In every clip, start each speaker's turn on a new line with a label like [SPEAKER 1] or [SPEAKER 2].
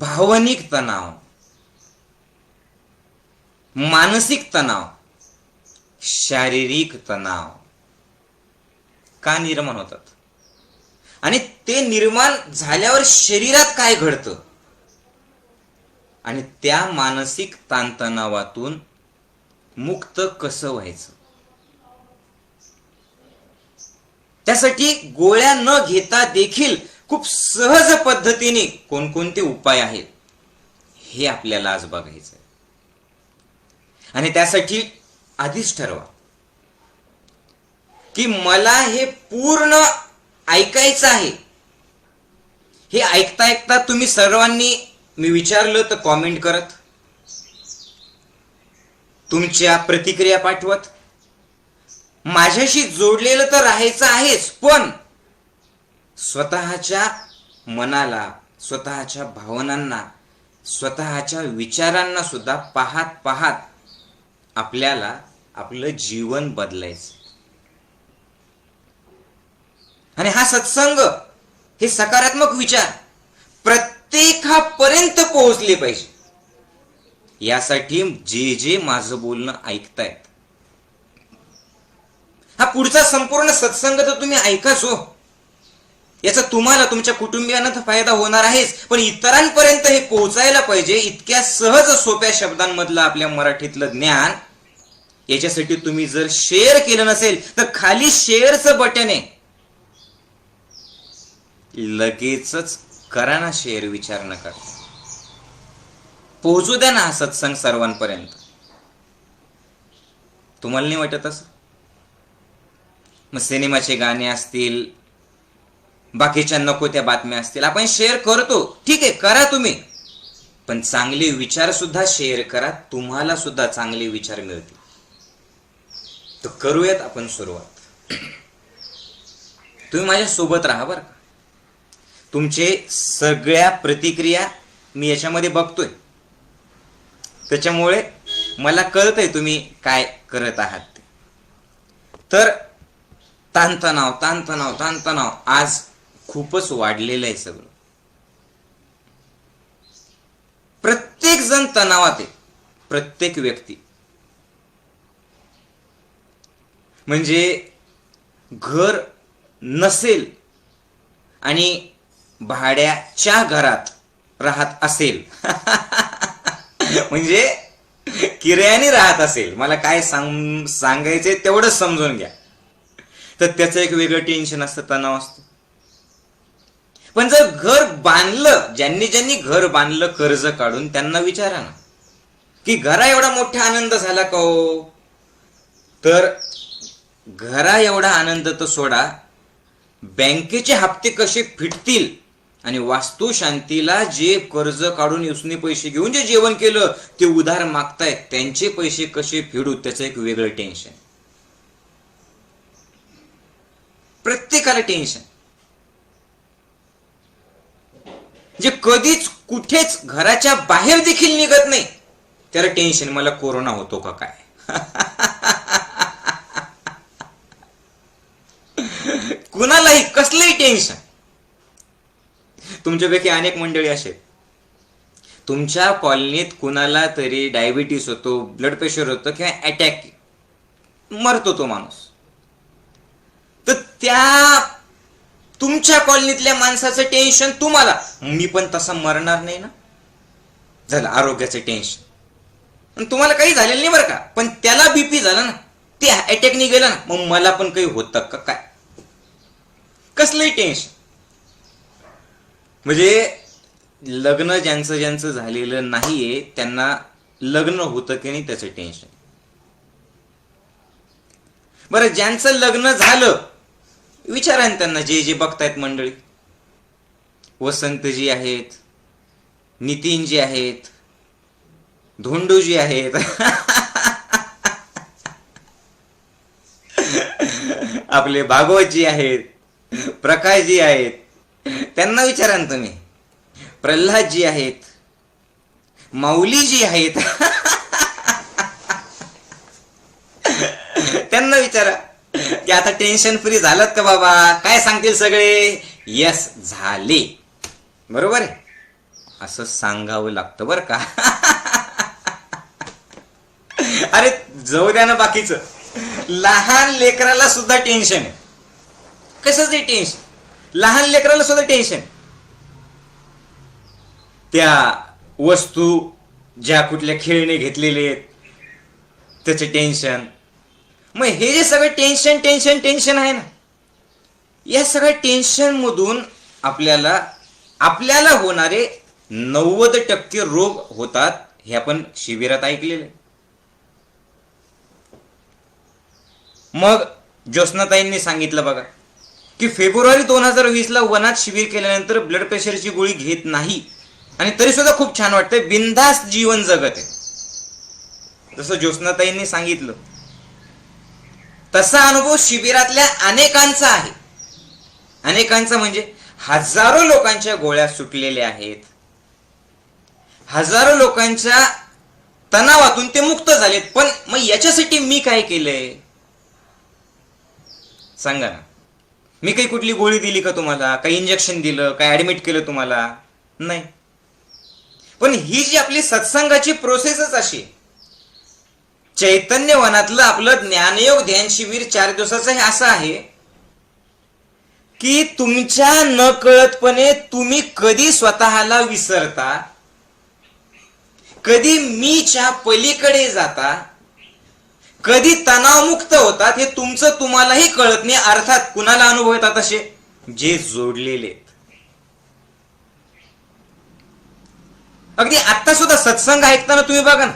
[SPEAKER 1] भावनिक तणाव, मानसिक तणाव, शारीरिक तणाव का निर्माण होतात आणि ते निर्माण झाल्यावर शरीरात काय घडतं आणि त्या मानसिक ताणतणावातून मुक्त कसं व्हायचं, त्यासाठी गोळ्या न घेता देखील खूप सहज पद्धतीने कोणकोणते उपाय आहेत हे आपल्याला आज बघायचं आहे. आणि त्यासाठी आधीच ठरवा की मला हे पूर्ण ऐकायचं आहे. हे ऐकता ऐकता तुम्ही सर्वांनी मी विचारलं तर कॉमेंट करत, तुमच्या प्रतिक्रिया पाठवत, माझ्याशी जोडलेलं तर राहायचं आहेच, पण स्वतःच्या मनाला, स्वतःच्या भावनांना, स्वतःच्या विचारांना सुद्धा पाहत पाहत आपल्याला आपलं जीवन बदलायचं. आणि हा सत्संग, हे सकारात्मक विचार प्रत्येकापर्यंत पोहोचले पाहिजे. यासाठी जे जे माझं बोलणं ऐकतायत, हा पुढचा संपूर्ण सत्संग तर तुम्ही ऐकाच हो. याचा तुम्हाला, तुमच्या कुटुंबियांना तर फायदा होणार आहेच, पण इतरांपर्यंत हे पोहोचायला पाहिजे. इतक्या सहज सोप्या शब्दांमधलं आपल्या मराठीतलं ज्ञान, याच्यासाठी तुम्ही जर शेअर केलं नसेल तर खाली शेअरचं बटन आहे, लगेचच करा ना शेअर, विचार नका. पोहोचू द्या ना हा सत्संग सर्वांपर्यंत. तुम्हाला नाही वाटत असं? मग सिनेमाचे गाणे असतील, बाकीच्या नको त्या बातम्या असतील, आपण शेअर करतो, ठीक आहे, करा तुम्ही, पण चांगले विचार सुद्धा शेअर करा, तुम्हाला सुद्धा चांगले विचार मिळतील. तर करूयात आपण सुरुवात. तुम्ही माझ्या सोबत राहा बरं का. तुमचे सगळ्या प्रतिक्रिया मी याच्यामध्ये बघतोय, त्याच्यामुळे मला कळतंय तुम्ही काय करत आहात ते. तर ताणतणाव ताणतणाव ताणतणाव आज खूपच वाढलेलं आहे सगळं. प्रत्येक जण तणावात आहे, प्रत्येक व्यक्ती. म्हणजे घर नसेल आणि भाड्याच्या घरात राहत असेल म्हणजे किरायाने राहत असेल, मला काय सांगायचंय तेवढंच समजून घ्या, तर त्याचं एक वेगळं टेन्शन असतं, तणाव असतो. पण जर घर बांधलं, ज्यांनी ज्यांनी घर बांधलं कर्ज काढून, त्यांना विचारा ना की घरा एवढा मोठा आनंद झाला का हो? तर घरा एवढा आनंद तर सोडा, बँकेचे हप्ते कसे फिटतील आणि वास्तुशांतीला जे कर्ज काढून उसने पैसे घेऊन जे जेवण केलं ते उधार मागतायत, त्यांचे पैसे कसे फेडू, त्याचं एक वेगळं टेन्शन. प्रत्येकाला टेन्शन. जे कधीच कुठेच घराच्या बाहेर देखील निघत नाही त्याला टेन्शन, मला कोरोना होतो का काय कुणालाही कसलंही टेन्शन. तुमच्यापैकी अनेक मंडळी असे, तुमच्या कॉलनीत कुणाला तरी डायबिटीस होतो, ब्लड प्रेशर होतं किंवा अटॅक, मरतो तो माणूस, तर त्या तुमच्या कॉलनीतल्या माणसाचं टेन्शन तुम्हाला, मी पण तसा मरणार नाही ना, झालं आरोग्याचं टेन्शन. तुम्हाला काही झालेलं नाही बरं का, पण त्याला बीपी झाला ना, ते अटॅकने गेला ना, मग मला पण काही होतं का काय, कसलंही टेन्शन. म्हणजे लग्न ज्यांचं ज्यांचं झालेलं नाहीये त्यांना लग्न होतं की नाही त्याचं टेन्शन. बरं, ज्यांचं लग्न झालं विचारा ना त्यांना, जे जे बघतायत मंडळी, वसंतजी आहेत, नितीनजी आहेत, धोंडूजी आहेत आपले भागवतजी आहेत, प्रकाशजी आहेत, त्यांना विचारा ना तुम्ही, प्रल्हादजी आहेत, माऊलीजी आहेत त्यांना विचारा की आता टेन्शन फ्री झालात का बाबा, काय सांगतील सगळे, यस झाले, बरोबर आहे. असं सांगावं लागतं बरं का. अरे जाऊ द्या ना बाकीचं, लहान लेकराला सुद्धा टेन्शन आहे. कसं ते टेन्शन, लहान लेकराला सुद्धा टेन्शन. त्या वस्तू ज्या कुठल्या खेळणे घेतलेले आहेत त्याचे टेन्शन. मग हे जे सगळं टेन्शन टेन्शन टेन्शन आहे ना, या सगळ्या टेन्शन मधून आपल्याला होणारे 90% रोग होतात, हे आपण शिबिरात ऐकलेले. मग ज्योत्स्नाताईंनी सांगितलं बघा की फेब्रुवारी 2020 वनात शिबिर केल्यानंतर ब्लड प्रेशरची गोळी घेत नाही आणि तरी सुद्धा खूप छान वाटतंय, बिनधास्त जीवन जगत आहे. जसं ज्योत्स्नाताईंनी सांगितलं तसा अनुभव शिबिरातल्या अनेकांचा आहे. अनेकांचा म्हणजे हजारो लोकांच्या गोळ्या सुटलेल्या आहेत, हजारो लोकांच्या तणावातून ते मुक्त झालेत. पण मग याच्यासाठी मी काय केलंय सांगा ना. मी काही कुठली गोळी दिली का तुम्हाला, काही इंजेक्शन दिलं, काही ऍडमिट केलं तुम्हाला? नाही. पण ही जी आपली सत्संगाची प्रोसेसच अशी. चैतन्य वनातलं आपलं ज्ञानयोग ध्यान शिबिर 4 दिवसाचं हे असं आहे की तुमच्या न कळतपणे तुम्ही कधी स्वतःला विसरता, कधी मीच्या पलीकडे जाता, कधी तणावमुक्त होतात, हे तुमचं तुम्हालाही कळत नाही. अर्थात कुणाला अनुभव येतात असे, जे जोडलेले. अगदी आता सुद्धा सत्संग ऐकताना तुम्ही बघा ना,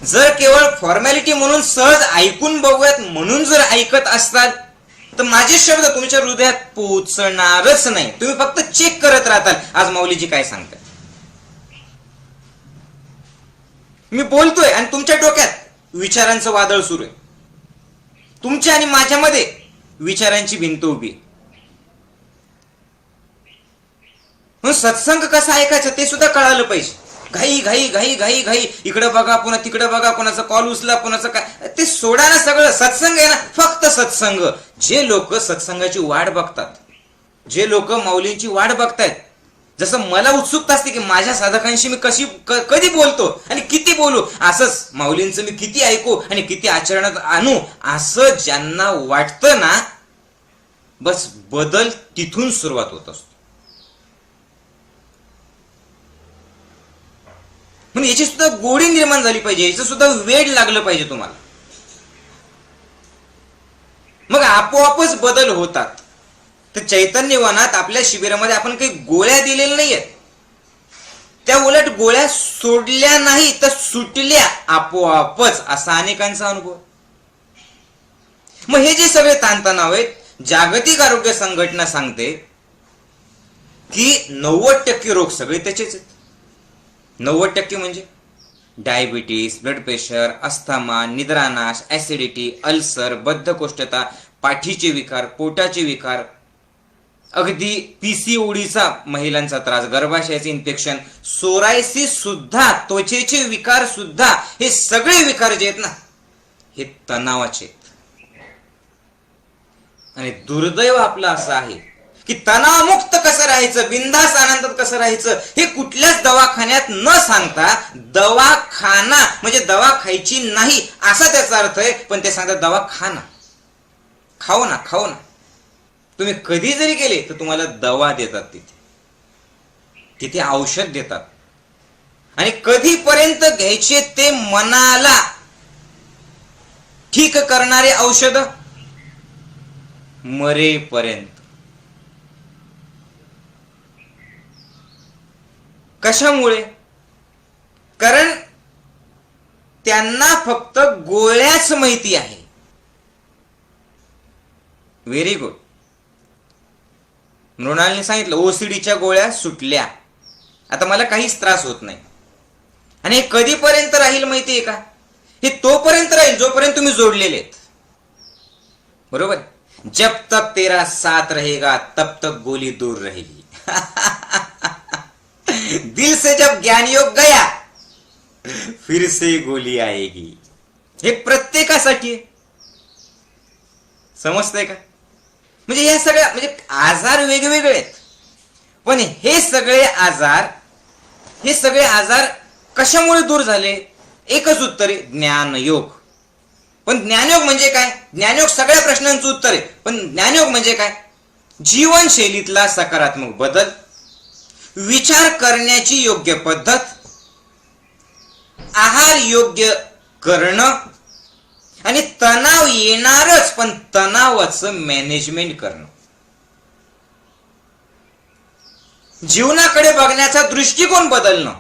[SPEAKER 1] जर केवळ फॉर्मॅलिटी म्हणून सहज ऐकून बघूयात म्हणून जर ऐकत असताल तर माझे शब्द तुमच्या हृदयात पोहोचणारच नाही. तुम्ही फक्त चेक करत राहताल, आज माऊलीजी काय सांगतात. मी बोलतोय आणि तुमच्या डोक्यात विचारांचं वादळ सुरू आहे, तुमच्या आणि माझ्यामध्ये विचारांची भिंत उभी. म्हणून सत्संग कसा ऐकायचा ते सुद्धा कळालं पाहिजे. घाई घाई घाई घाई घाई, इकडे बघा पुन्हा तिकडे बघा, कोणाचा कॉल उचला, कोणाचं काय, ते सोडा ना. सगळं सत्संग आहे ना, फक्त सत्संग. जे लोक सत्संगाची वाट बघतात, जे लोक माऊलींची वाट बघतायत, जसं मला उत्सुकता असते की माझ्या साधकांशी मी कधी बोलतो आणि किती बोलू, असंच माऊलींचं मी किती ऐकू आणि किती आचरणात आणू, असं ज्यांना वाटतं ना, बस बदल तिथून सुरुवात होत असतो. म्हणून याची सुद्धा गोडी निर्माण झाली पाहिजे, याचं सुद्धा वेड लागलं पाहिजे तुम्हाला. मग आपोआपच बदल होतात. तर चैतन्य वनात आपल्या शिबिरामध्ये आपण काही गोळ्या दिलेल्या नाहीयेत, त्या उलट गोळ्या सोडल्या नाही तर सुटल्या आपोआपच, असा अनेकांचा अनुभव. मग हे जे सगळे ताणतणाव आहेत, जागतिक आरोग्य संघटना सांगते की 90% रोग सगळे त्याचेच आहेत. 90% म्हणजे डायबिटीस, ब्लड प्रेशर, अस्थमा, निद्रानाश, ऍसिडिटी, अल्सर, बद्धकोष्ठता, पाठीचे विकार, पोटाचे विकार, अगदी पीसीओडीचा महिलांचा त्रास, गर्भाशयाचे इन्फेक्शन, सोरायसिस सुद्धा, त्वचेचे विकार सुद्धा, हे सगळे विकार जे आहेत ना, हे तणावाचे आहेत. आणि दुर्दैव आपलं असं आहे की तणावमुक्त कसं राहायचं, बिनधास्त आनंदात कसं राहायचं, हे कुठल्याच दवाखान्यात न सांगता, दवाखाना म्हणजे दवा खायची नाही असा त्याचा अर्थ आहे, पण ते सांगतात दवा खा ना, खाऊ ना, खाऊ ना. तुम्ही कधी जरी गेले तर तुम्हाला दवा देतात, तिथे औषध देतात. आणि कधीपर्यंत घ्यायचे ते मनाला ठीक करणारे औषध, मरेपर्यंत. कशामुळे? कारण त्यांना फक्त गोळ्याच माहिती आहे. Very good. मृणालने सांगितलं ओसीडीच्या गोळ्या सुटल्या, आता मला काहीच त्रास होत नाही. आणि हे कधीपर्यंत राहील माहितीये का? हे तोपर्यंत राहील जोपर्यंत तुम्ही जोडलेले आहेत. बरोबर? जब तक तेरा साथ रहेगा तब तक गोली दूर रहेगी. दिल से जब ज्ञान योग गया फिर से गोली आएगी. हे प्रत्येकासाठी समजतंय का? म्हणजे या सगळ्या म्हणजे आजार वेगवेगळे आहेत, पण हे सगळे आजार हे सगळे आजार कशामुळे दूर झाले? एकच उत्तर आहे, ज्ञानयोग. पण ज्ञानयोग म्हणजे काय? ज्ञानयोग सगळ्या प्रश्नांचं उत्तर आहे, पण ज्ञानयोग म्हणजे काय? जीवनशैलीतला सकारात्मक बदल, विचार करण्याची योग्य पद्धत, आहार योग्य करणं आणि तणाव येणारच पण तणावाचं मॅनेजमेंट करणं. जीवनाकडे बघण्याचा दृष्टिकोन बदलणं,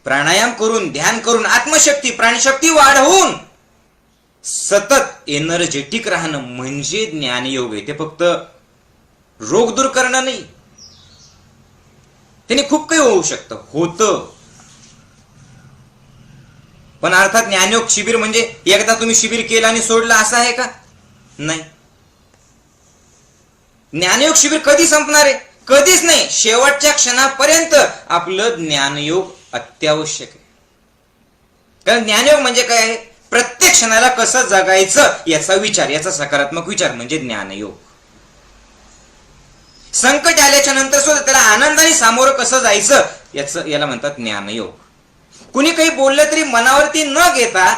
[SPEAKER 1] प्राणायाम करून, ध्यान करून, आत्मशक्ती, प्राणशक्ती वाढवून सतत एनर्जेटिक राहणं म्हणजे ज्ञानयोग आहे. ते फक्त रोग दूर करणं नाही. त्याने खूप काही होऊ शकतं, होतं. पण अर्थात ज्ञानयोग शिबिर म्हणजे एकदा तुम्ही शिबिर केलं आणि सोडलं असं आहे का? नाही. ज्ञानयोग शिबिर कधी संपणार आहे? कधीच नाही. शेवटच्या क्षणापर्यंत आपलं ज्ञानयोग अत्यावश्यक आहे. कारण ज्ञानयोग म्हणजे काय आहे? प्रत्येक क्षणाला कसं जगायचं याचा विचार, याचा सकारात्मक विचार म्हणजे ज्ञानयोग. संकट आल्याच्या नंतर सुद्धा त्याला आनंदाने सामोरं कसं जायचं याला म्हणतात ज्ञानयोग. कुणी काही बोललं तरी मनावरती न घेता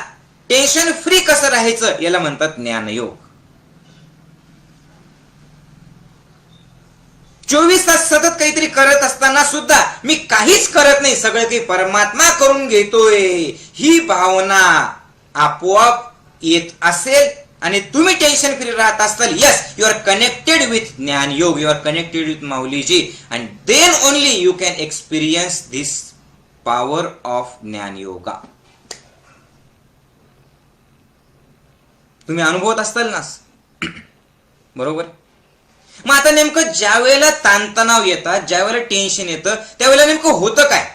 [SPEAKER 1] टेन्शन फ्री कसं राहायचं याला म्हणतात ज्ञानयोग. 24 तास सतत काहीतरी करत असताना सुद्धा मी काहीच करत नाही, सगळं काही परमात्मा करून घेतोय, ही भावना आपोआप येत असेल आणि तुम्ही टेन्शन फ्री राहत असाल, yes, you are connected with Gyan Yog, you are connected with माऊलीजी, and then only you can experience this power of Gyan Yoga. तुम्ही अनुभवत असताल ना, बरोबर? मग आता नेमकं ज्या वेळेला ताणतणाव येतात, ज्या वेळेला टेन्शन येतं, त्यावेळेला नेमकं होतं काय?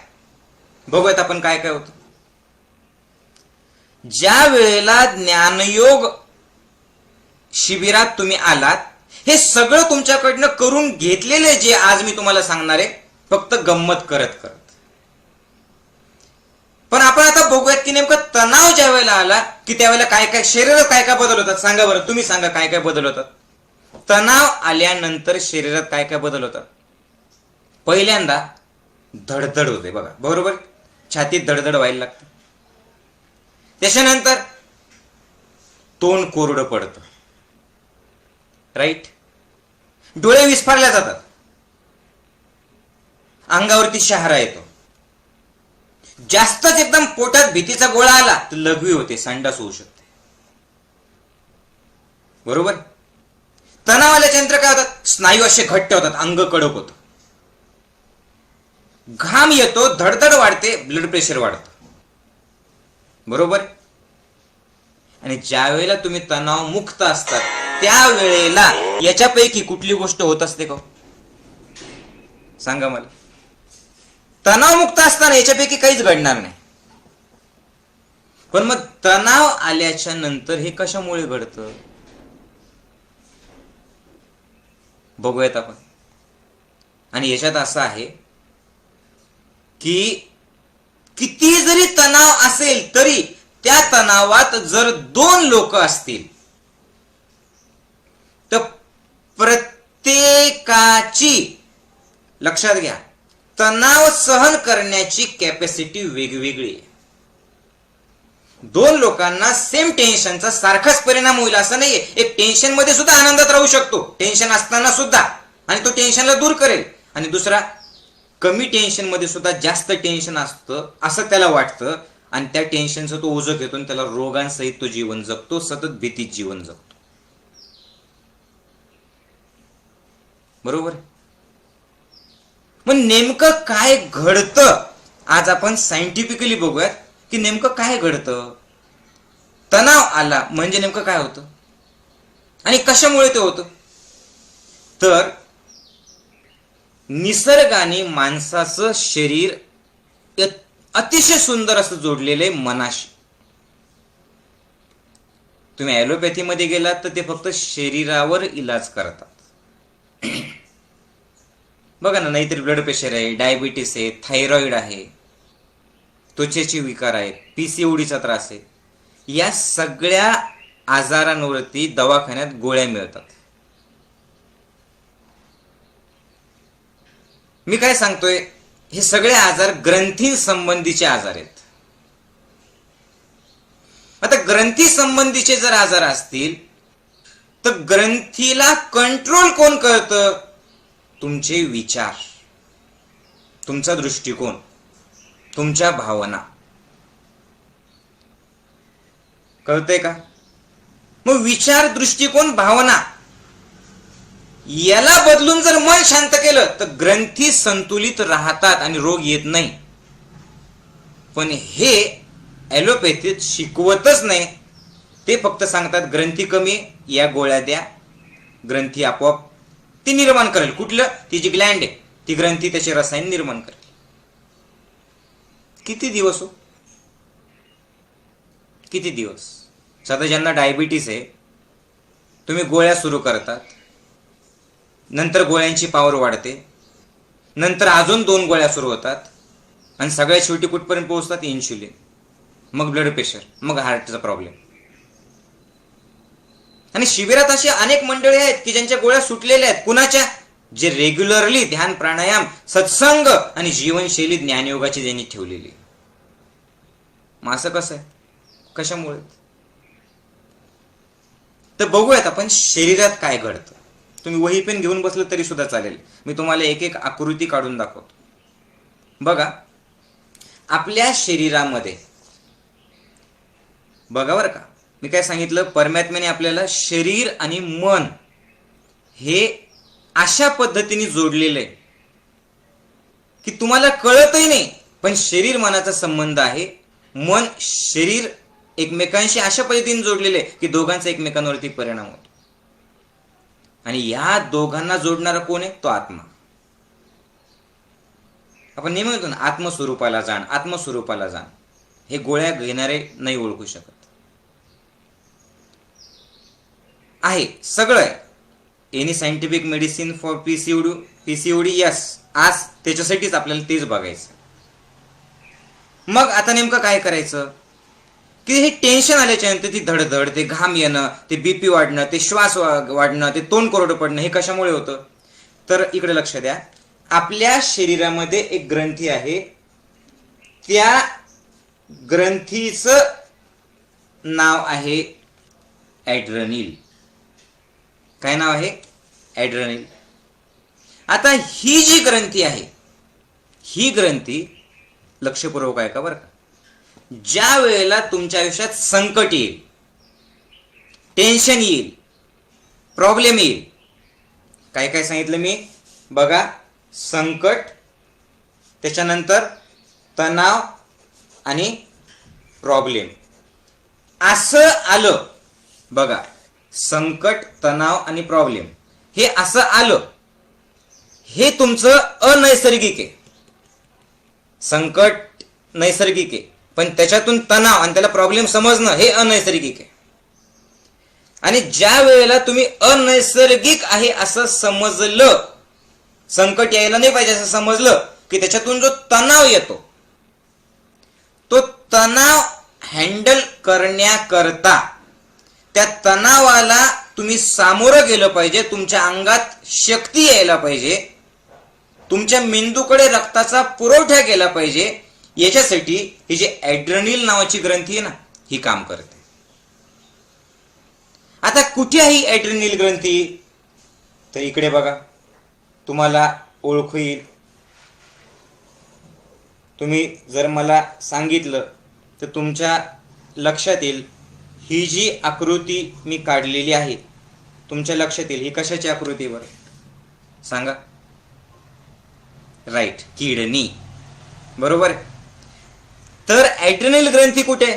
[SPEAKER 1] बघूयात आपण काय काय होतं. ज्या वेळेला ज्ञानयोग शिबिरात तुम्ही आलात, हे सगळं तुमच्याकडनं करून घेतलेले जे आज मी तुम्हाला सांगणार आहे, फक्त गंमत करत करत. पण आपण आता बघूयात की नेमकं तणाव ज्या वेळेला आला की त्यावेळेला काय काय शरीरात काय काय बदल होतात. सांगा बरं, तुम्ही सांगा काय काय बदल होतात. तणाव आल्यानंतर शरीरात काय काय बदल होतात? पहिल्यांदा धडधड होते, बघा, बरोबर? छातीत धडधड व्हायला लागते. त्याच्यानंतर तोंड कोरडं पडतं, राईट? डोळे विस्फारले जातात, अंगावरती शहारा येतो, जास्तच एकदम पोटात भीतीचा गोळा आला तर लघवी होते, संडास होऊ शकते, बरोबर? तणाव आल्याच्या नंतर काय होतात? स्नायू असे घट्ट होतात, अंग कडक होतं, घाम येतो, धडधड वाढते, ब्लड प्रेशर वाढतं, बरोबर? आणि ज्या वेळेला तुम्ही तणाव मुक्त असतात त्यावेळेला याच्यापैकी कुठली गोष्ट होत असते का? सांगा मला. तणाव मुक्त असताना याच्यापैकी काहीच घडणार नाही. पण मग तणाव आल्याच्या नंतर हे कशामुळे घडतं बघूयात आपण. आणि याच्यात असं आहे की किती जरी तणाव असेल तरी त्या तणावात जर 2 लोक असतील तर प्रत्येकाची, लक्षात घ्या, तणाव सहन करण्याची कॅपॅसिटी वेगवेगळी आहे. 2 लोकांना सेम टेन्शनचा सारखाच परिणाम होईल असं नाहीये. एक टेन्शन मध्ये सुद्धा आनंदात राहू शकतो, टेन्शन असताना सुद्धा, आणि तो टेन्शनला दूर करेल. आणि दुसरा कमी टेन्शन मध्ये सुद्धा जास्त टेन्शन असतं असं त्याला वाटतं आणि त्या टेन्शनचं तो ओझं घेतो आणि त्याला रोगांसहित तो जीवन जगतो, सतत भीतीत जीवन जगतो, बरोबर? मग नेमकं काय घडतं आज आपण सायंटिफिकली बघूयात की नेमकं काय घडतं. तणाव आला म्हणजे नेमकं काय होतं आणि कशामुळे ते होतं? तर निसर्गाने माणसाचं शरीर अतिशय सुंदर असं जोडलेलं आहे मनाशी. तुम्ही ॲलोपॅथी मध्ये गेलात तर ते फक्त शरीरावर इलाज करतात, बघा ना. नाहीतरी ब्लड प्रेशर आहे, डायबिटीस आहे, थायरॉइड आहे, त्वचेचे विकार आहेत, पीसीओडीचा त्रास आहे, या सगळ्या आजारांवरती दवाखान्यात गोळ्या मिळतात. मी काय सांगतोय, हे सगळे आजार ग्रंथी संबंधीचे आजार आहेत. आता ग्रंथी संबंधीचे जर आजार असतील तर ग्रंथीला कंट्रोल कोण करतं? तुमचे विचार, तुमचा दृष्टिकोन, तुमच्या भावना. कळतंय का? मग विचार, दृष्टिकोन, भावना याला बदलून जर मन शांत केलं तर ग्रंथी संतुलित राहतात आणि रोग येत नाही. पण हे ॲलोपॅथीत शिकवतच नाही. ते फक्त सांगतात ग्रंथी कमी, या गोळ्या द्या, ग्रंथी आपोआप ती निर्माण करेल. कुठलं? ती जी ग्लँड आहे ती ग्रंथी त्याचे रसायन निर्माण करेल. किती दिवस हो? किती दिवस? साधा ज्यांना डायबिटीस आहे, तुम्ही गोळ्या सुरू करतात, नंतर गोळ्यांची पॉवर वाढते, नंतर अजून 2 गोळ्या सुरू होतात आणि सगळ्यात शेवटी कुठपर्यंत पोहोचतात? इन्शुलिन, मग ब्लड प्रेशर, मग हार्टचा प्रॉब्लेम. आणि शिबिरात अशी अनेक मंडळी आहेत की ज्यांच्या गोळ्या सुटलेल्या आहेत. कुणाच्या? जे रेग्युलरली ध्यान, प्राणायाम, सत्संग आणि जीवनशैली ज्ञानयोगाची ज्यांनी ठेवलेली. मग असं कसं आहे? कशामुळे? तर बघूयात आपण शरीरात काय घडतं. तुम्ही वही पेन घेऊन बसलं तरी सुद्धा चालेल. मी तुम्हाला एक एक आकृती काढून दाखवतो. बघा, आपल्या शरीरामध्ये बघा बरं का, मी काय सांगितलं, परमात्म्याने आपल्याला शरीर आणि मन हे अशा पद्धतीने जोडलेलं आहे की तुम्हाला कळतही नाही, पण शरीर मनाचा संबंध आहे. मन शरीर एकमेकांशी अशा पद्धतीने जोडलेले की दोघांचा एकमेकांवरती परिणाम होतो. आणि या दोघांना जोडणारा कोण आहे? तो आत्मा. आपण नेहमी म्हणतो ना, आत्मस्वरूपाला जाण, आत्मस्वरूपाला जाण. हे गोळ्या घेणारे नाही ओळखू शकत. आहे, सगळं आहे. Any scientific medicine for PCOD, yes. आज त्याच्यासाठीच आपल्याला तेच बघायचं. मग आता नेमकं काय करायचं की हे टेन्शन आल्याच्या नंतर ती धडधड, ते घाम येणं, ते बीपी वाढणं, ते श्वास वाढणं, ते तोंड कोरडं पडणं, हे कशामुळे होतं? तर इकडे लक्ष द्या. आपल्या शरीरामध्ये एक ग्रंथी आहे, त्या ग्रंथीचं नाव आहे ॲड्रेनल. काय नाव आहे? ॲड्रेनल. आता ही जी ग्रंथी आहे, ही ग्रंथी लक्षपूर्वक आहे का बरं का, ज्या वेळेला तुमच्या आयुष्यात संकट येईल, टेन्शन येईल, प्रॉब्लेम येईल, काय काय सांगितलं मी? बघा, संकट, त्याच्यानंतर तणाव आणि प्रॉब्लेम, असं आलं. बघा, संकट, तणाव आणि प्रॉब्लेम हे असं आलं, हे तुमचं अनैसर्गिक आहे. संकट नैसर्गिक आहे, पण त्याच्यातून तणाव आणि त्याला प्रॉब्लेम समजणं हे अनैसर्गिक आहे. आणि ज्या वेळेला तुम्ही अनैसर्गिक आहे असं समजलं, संकट यायला नाही पाहिजे असं समजलं, की त्याच्यातून जो तणाव येतो, तो तणाव हँडल करण्याकरता त्या तणावाला तुम्ही सामोरं गेलं पाहिजे. तुमच्या अंगात शक्ती यायला पाहिजे, तुमच्या मेंदूकडे रक्ताचा पुरवठा केला पाहिजे. याच्यासाठी ही जी ॲड्रेनल नावाची ग्रंथी आहे ना, ही काम करते. आता कुठे आहे ॲड्रेनल ग्रंथी? तर इकडे बघा, तुम्हाला ओळखू येईल. तुम्ही जर मला सांगितलं तर तुमच्या लक्षात येईल. ही जी आकृती मी काढलेली आहे, तुमच्या लक्षात येईल ही कशाची आकृती? बरं सांगा. Right, kidney. बरोबर. तर ॲड्रेनल ग्रंथी कुठे?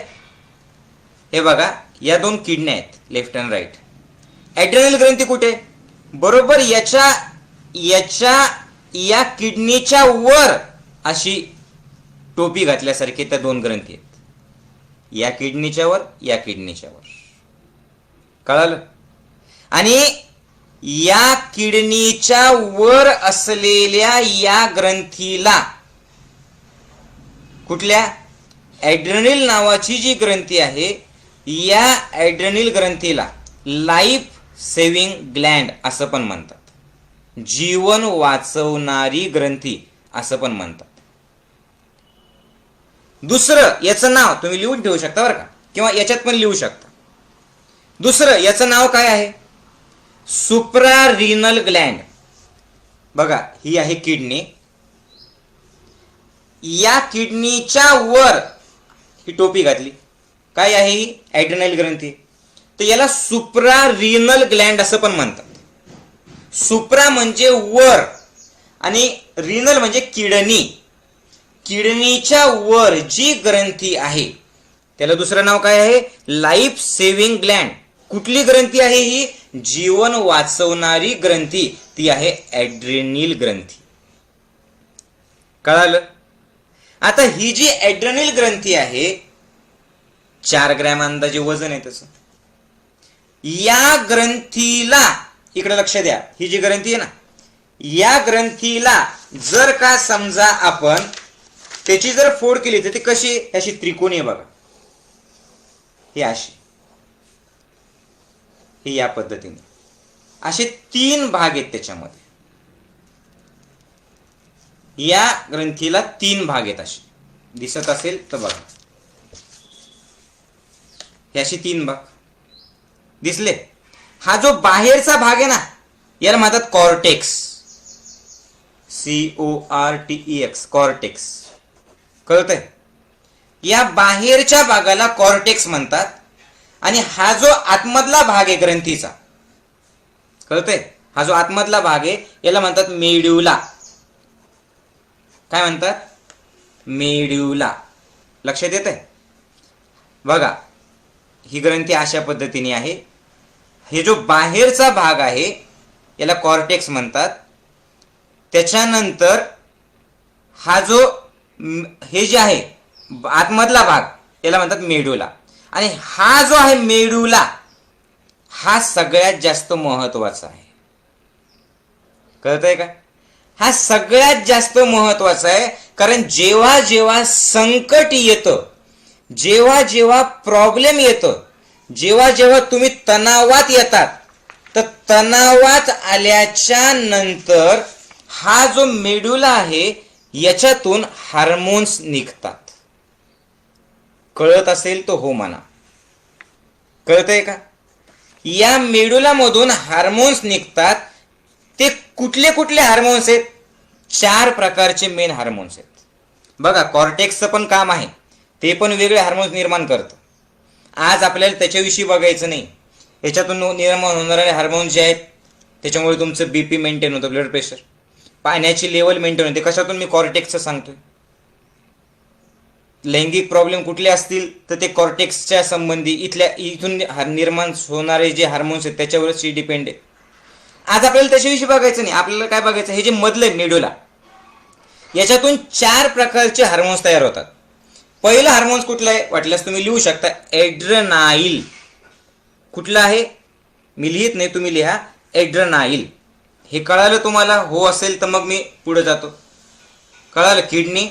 [SPEAKER 1] हे बघा, या 2 किडन्या आहेत, लेफ्ट अँड राईट. ॲड्रेनल ग्रंथी कुठे? बरोबर या किडनीच्या वर अशी टोपी घातल्यासारखे त्या 2 ग्रंथी आहेत. या किडनीच्या वर, या किडनीच्या वर. कळालं? आणि या किडनीच्या वर असलेल्या या ग्रंथीला, कुठल्या? ॲड्रेनल नावाची जी ग्रंथी आहे, या ॲड्रेनल ग्रंथीला लाईफ सेव्हिंग ग्लँड असं पण म्हणतात, जीवन वाचवणारी ग्रंथी असं पण म्हणतात. दुसरं याचं नाव तुम्ही लिहून ठेवू शकता बरं का, किंवा याच्यात पण लिहू शकता. दुसरं याचं नाव काय आहे? Suprarenal Gland. बघा, ही आहे किडनी. या किडनीच्या वर ही टोपी घातली, काय आहे ही? ॲड्रेनल ग्रंथी. तर याला सुप्रारिनल ग्लँड असं पण म्हणतात. सुप्रा म्हणजे वर आणि रिनल म्हणजे किडनी. किडनीच्या वर जी ग्रंथी आहे त्याला दुसरं नाव काय आहे? Life saving Gland. कुठली ग्रंथी आहे ही? जीवन वाचवणारी ग्रंथी. ती आहे ॲड्रेनल ग्रंथी. कळालं? आता ही जी ॲड्रेनल ग्रंथी आहे, 4 ग्रॅम अंदाजे वजन आहे तसं. या ग्रंथीला, इकडे लक्ष द्या, ही जी ग्रंथी आहे ना, या ग्रंथीला जर का समजा आपण त्याची जर फोड केली तर ती कशी? अशी त्रिकोणी आहे बघा, ही अशी, ही या पद्धतीने. असे 3 भाग आहेत त्याच्यामध्ये. या ग्रंथीला 3 भाग आहेत. असे दिसत असेल तर बघा, हे असे 3 भाग दिसले. हा जो बाहेरचा भाग आहे ना, याला म्हणतात कॉर्टेक्स. CORTEX, cortex. कळतंय? या बाहेरच्या भागाला कॉर्टेक्स म्हणतात. आणि हा जो आतमधला भाग आहे ग्रंथीचा, कळतंय, हा जो आतमधला भाग आहे याला म्हणतात मेड्युला. काय म्हणतात? मेड्युला. लक्षात येतंय? बघा, ही ग्रंथी अशा पद्धतीने आहे. हे जो बाहेरचा भाग आहे याला कॉर्टेक्स म्हणतात. त्याच्यानंतर हा जो हे जे आहे आतमधला भाग याला म्हणतात मेडुला. आणि हा जो आहे मेडुला, हा सगळ्यात जास्त महत्वाचा आहे. कळतंय का? हा सगळ्यात जास्त महत्वाचा आहे. कारण जेव्हा जेव्हा संकट येतं, जेव्हा जेव्हा प्रॉब्लेम येतं, जेव्हा जेव्हा तुम्ही तणावात येतात, तर तणावात आल्याच्या नंतर हा जो मेडुला आहे याच्यातून हार्मोन्स निघतात. कळत असेल तर हो म्हणा. कळतंय का? या मेडुलामधून हार्मोन्स निघतात. ते कुठले कुठले हार्मोन्स आहेत? 4 प्रकारचे मेन हार्मोन्स आहेत. बघा, कॉर्टेक्सचं पण काम आहे, ते पण वेगळे हार्मोन्स निर्माण करतं. आज आपल्याला त्याच्याविषयी बघायचं नाही. याच्यातून निर्माण होणारे हार्मोन्स जे आहेत त्याच्यामुळे तुमचं बीपी मेंटेन होतं, ब्लड प्रेशर, पाण्याची लेवल मेंटेन होते. कशातून? मी कॉर्टेक्सचं सांगतोय. लैंगिक प्रॉब्लेम कुठले असतील तर ते कॉर्टेक्सच्या संबंधी इथून निर्माण होणारे जे हार्मोन्स आहेत त्याच्यावरच डिपेंड आहे. आज आपल्याला त्याच्याविषयी बघायचं नाही. आपल्याला काय बघायचं? हे जे मधलं मेडुला, याच्यातून 4 प्रकारचे हार्मोन्स तयार होतात. पहिलं हार्मोन्स कुठलं आहे? वाटल्यास तुम्ही लिहू शकता, एड्रेनाईल. कुठलं आहे? मी लिहित नाही, तुम्ही लिहा एड्रेनाईल. हे कळालं तुम्हाला? हो असेल तर मग मी पुढे जातो. कळालं? किडनी,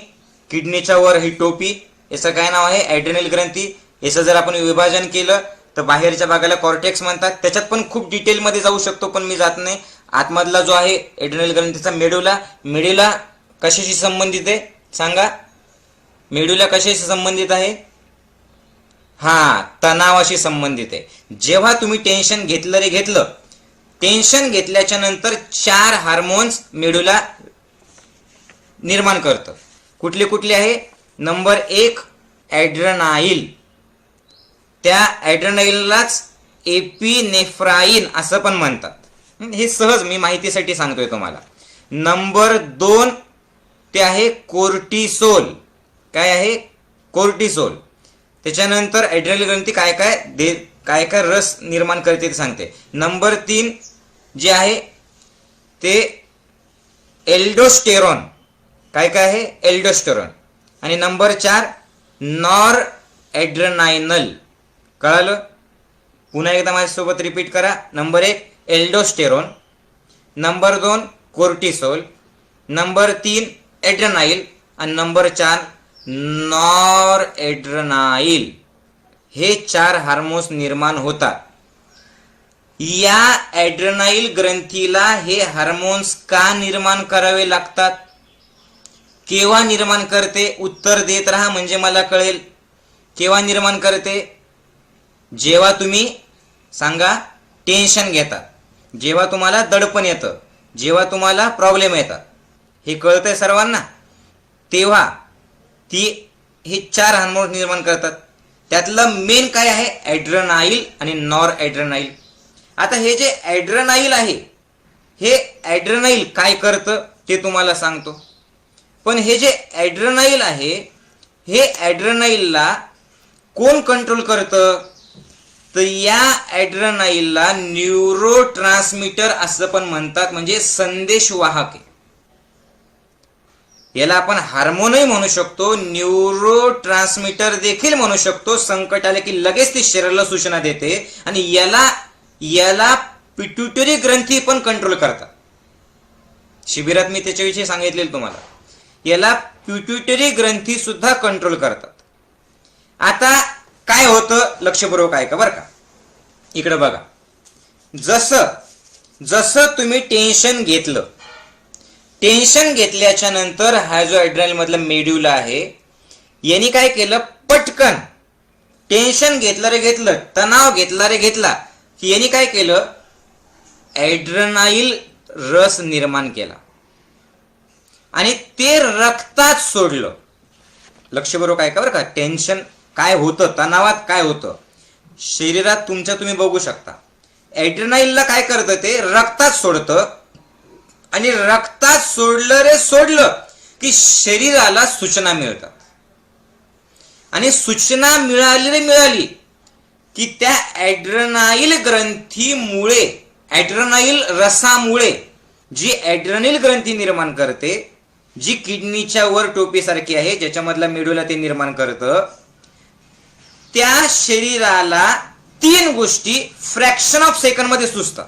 [SPEAKER 1] किडनीच्या वर ही टोपी, याचं काय नाव आहे? ॲड्रेनल ग्रंथी. याचं जर आपण विभाजन केलं तर बाहेरच्या भागाला कॉर्टेक्स म्हणतात. त्याच्यात पण खूप डिटेलमध्ये जाऊ शकतो, पण मी जात नाही. आतमधला जो आहे ॲड्रेनल ग्रंथीचा मेडुला, मेडुला कशाशी संबंधित आहे सांगा? मेडुला कशाशी संबंधित आहे? हा, तणावाशी संबंधित आहे. जेव्हा तुम्ही टेन्शन घेतलं रे घेतलं, टेन्शन घेतल्याच्या नंतर 4 हार्मोन्स मेडुला निर्माण करतं. कुठले कुठले आहे? नंबर 1 ॲड्रेनाईल. त्या ॲड्रेनाईललाच एपिनेफ्राईन असं पण म्हणतात. हे सहज मी माहितीसाठी सांगतोय तुम्हाला. नंबर 2 ते आहे कोर्टिसोल. काय आहे? कोर्टिसोल. त्याच्यानंतर ॲड्रेनल ग्रंथी काय काय रस निर्माण करते ते सांगते. नंबर 3 जे आहे ते एल्डोस्टेरॉन. काय काय आहे? एल्डोस्टेरॉन. आणि नंबर 4 नॉर ॲड्रेनाइनल. कळालं? पुन्हा एकदा माझ्यासोबत रिपीट करा. Number 1 aldosterone, number 2 cortisol, number 3 ॲड्रेनाईल आणि नंबर 4 नॉर ॲड्रेनाईल. हे 4 हार्मोन्स निर्माण होतात. या ॲड्रेनाईल ग्रंथीला हे हार्मोन्स का निर्माण करावे लागतात? केव्हा निर्माण करते? उत्तर देत राहा म्हणजे मला कळेल. केव्हा निर्माण करते? जेव्हा तुम्ही सांगा टेन्शन घेता, जेव्हा तुम्हाला दडपण येतं, जेव्हा तुम्हाला प्रॉब्लेम येतात, हे कळतंय सर्वांना, तेव्हा ती हे 4 हार्मोन्स निर्माण करतात. त्यातलं मेन काय आहे? ॲड्रेनाईल आणि नॉर ॲड्रेनाईल. आता हे जे ॲड्रेनाईल आहे, हे ॲड्रेनाईल काय करतं ते तुम्हाला सांगतो. पण हे जे ॲड्रेनाईल आहे, हे ॲड्रेनाईलला कोण कंट्रोल करतं? तर या ॲड्रेनाईलला न्यूरो ट्रान्समीटर असं पण म्हणतात, म्हणजे संदेशवाहक आहे. याला आपण हार्मोनही म्हणू शकतो, न्यूरो ट्रान्समीटर देखील म्हणू शकतो. संकट आले की लगेच ती शरीराला सूचना देते आणि याला पिट्युटरी ग्रंथी पण कंट्रोल करतात. शिबिरात मी त्याच्याविषयी सांगितलेलं तुम्हाला. याला पिट्युटरी ग्रंथी सुद्धा कंट्रोल करतात. आता काय होतं लक्षपूर्वक ऐका बरं का. इकडे बघा, जसं तुम्ही टेन्शन घेतलं, टेन्शन घेतल्याच्या नंतर हा जो ॲड्रेनाईल मधला मेड्युला आहे, यांनी काय केलं, पटकन टेन्शन घेतलं रे घेतलं, तणाव घेतला रे घेतला, की यांनी काय केलं, ॲड्रेनाईल रस निर्माण केला आणि ते रक्तात सोडलं. लक्षपूर्वक ऐका बरं का. टेन्शन काय होतं, तणावात काय होतं शरीरात तुमच्या, तुम्ही बघू शकता. ॲड्रेनाईलला काय करतं, ते रक्तात सोडतं आणि रक्तात सोडलं की शरीराला सूचना मिळतात आणि सूचना मिळाली की त्या ॲड्रेनाईल ग्रंथीमुळे, ॲड्रेनाईल रसामुळे जी ॲड्रेनाईल ग्रंथी निर्माण करते, जी किडनीच्या वर टोपीसारखी आहे, ज्याच्यामधला मेडुला ते निर्माण करतं, त्या शरीराला 3 गोष्टी फ्रॅक्शन ऑफ सेकंड मध्ये सुचतात.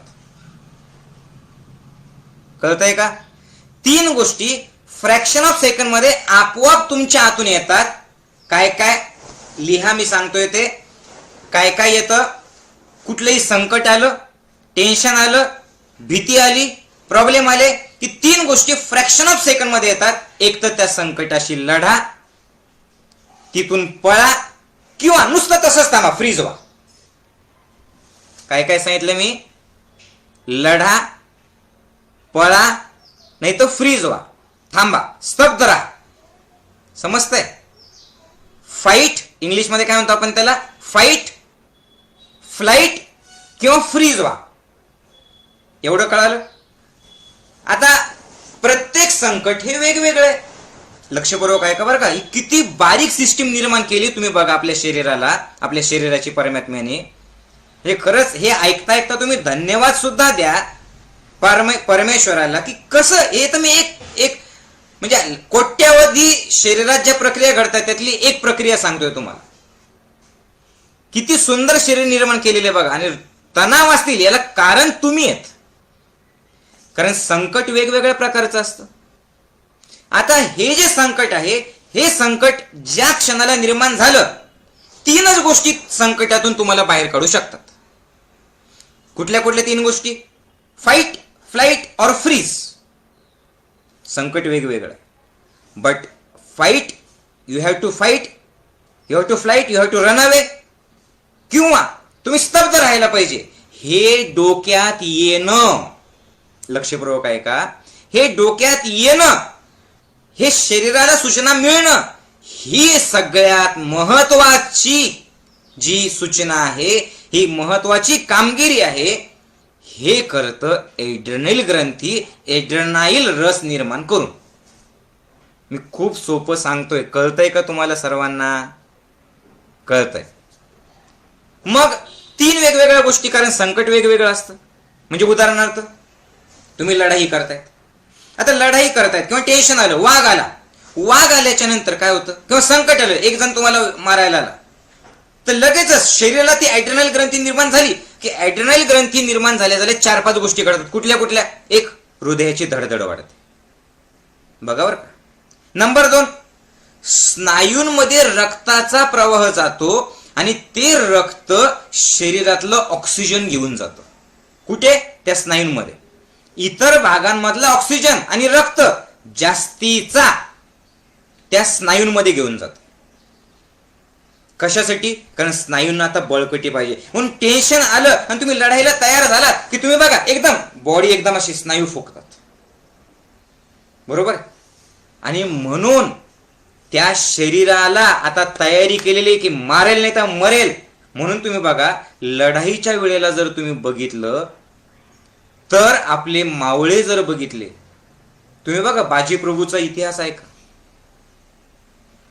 [SPEAKER 1] कळतंय का? 3 गोष्टी फ्रॅक्शन ऑफ सेकंड मध्ये आपोआप तुमच्या आतून येतात. काय काय लिहा, मी सांगतोय ते. काय काय येतं? कुठलंही संकट आलं, टेन्शन आलं, भीती आली, प्रॉब्लेम आले की 3 गोष्टी फ्रॅक्शन ऑफ सेकंड मध्ये येतात. एक तर त्या संकटाशी लढा, तिथून पळा, किंवा नुसतं तसंच थांबा, फ्रीज व्हा. काय काय सांगितलं मी? लढा, पळा, नाही तर फ्रीज व्हा, थांबा, स्तब्ध राहा. समजतंय? फाईट इंग्लिशमध्ये काय म्हणतो आपण त्याला? फाईट, फ्लाईट किंवा फ्रीज व्हा. एवढं कळालं? आता प्रत्येक संकट हे वेगवेगळं आहे. लक्षपूर्वक आहे का बरं का. ही किती बारीक सिस्टीम निर्माण केली तुम्ही बघा आपल्या शरीराला, आपल्या शरीराची परमात्म्याने. हे खरंच हे ऐकता तुम्ही धन्यवाद सुद्धा द्या परमेश्वराला, की कसं हे तर मी एक म्हणजे कोट्यावधी शरीरात ज्या प्रक्रिया घडतात त्यातली एक प्रक्रिया सांगतोय तुम्हाला. किती सुंदर शरीर निर्माण केलेले बघा. आणि तणाव असतील याला कारण तुम्ही आहेत, कारण संकट वेगवेगळ्या प्रकारचं असतं. आता हे जे संकट आहे, हे संकट ज्या क्षणाला निर्माण झालं, 3च गोष्टी संकटातून तुम्हाला बाहेर काढू शकतात. कुठल्या 3 गोष्टी? फाईट, फ्लाईट और फ्रीज. संकट वेगवेगळं, but fight, you have to fight, you have to flight, you have to run away, किंवा तुम्ही स्तब्ध राहायला पाहिजे. हे डोक्यात येणं, लक्षपूर्वक आहे का, हे डोक्यात येणं, हे शरीराला सूचना मिळणं, ही सगळ्यात महत्वाची जी सूचना आहे, ही महत्वाची कामगिरी आहे. हे करतं ॲड्रेनाईल ग्रंथी, ॲड्रेनाईल रस निर्माण करून. मी खूप सोपं सांगतोय, कळतंय का तुम्हाला सर्वांना? कळतंय? मग 3 वेगवेगळ्या गोष्टी, कारण संकट वेगवेगळं असतं. म्हणजे उदाहरणार्थ तुम्ही लढाई करतायत, आता लढाई करतायत किंवा टेन्शन आलं, वाघ आल्याच्या नंतर काय होतं, किंवा संकट आलं, एक जण तुम्हाला मारायला आला, तर लगेचच शरीराला ती ॲड्रेनाईल ग्रंथी निर्माण झाली की ॲड्रेनाईल ग्रंथी निर्माण झाल्या 4-5 गोष्टी घडतात. कुठल्या? एक, हृदयाची धडधड वाढते बघा बरं का. नंबर 2, स्नायूंमध्ये रक्ताचा प्रवाह जातो आणि ते रक्त शरीरातलं ऑक्सिजन घेऊन जातं. कुठे? त्या स्नायूंमध्ये. इतर भागांमधला ऑक्सिजन आणि रक्त जास्तीचा त्या स्नायूंमध्ये घेऊन जातं. कशासाठी? कारण स्नायूंना आता बळकटी पाहिजे. म्हणून टेन्शन आलं आणि तुम्ही लढाईला तयार झालात की तुम्ही बघा एकदम बॉडी एकदम अशी स्नायू फुगतात, बरोबर. आणि म्हणून त्या शरीराला आता तयारी केलेली की मारेल नाही तर मरेल. म्हणून तुम्ही बघा लढाईच्या वेळेला जर तुम्ही बघितलं तर आपले मावळे जर बघितले, तुम्ही बघा बाजीप्रभूचा इतिहास आहे का,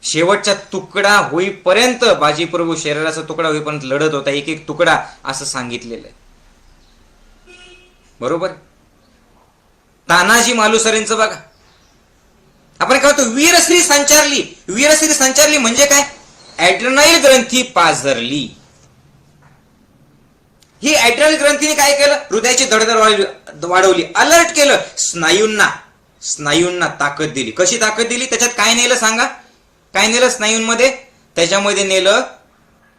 [SPEAKER 1] शेवटचा तुकडा होईपर्यंत बाजीप्रभू शरीराचा तुकडा होईपर्यंत लढत होता, एक एक तुकडा असं सांगितलेलं आहे, बरोबर. तानाजी मालुसरेंचं बघा, आपण काय होतो वीरश्री संचारली. वीरश्री संचारली म्हणजे काय? ॲड्रेनाईल ग्रंथी पाझरली. ही ॲड्रेनाईल ग्रंथीने काय केलं? हृदयाची धडधड वाढवली, अलर्ट केलं, स्नायूंना ताकद दिली. कशी ताकद दिली? त्याच्यात काय नेलं सांगा? काय नेलं स्नायूंमध्ये? त्याच्यामध्ये नेलं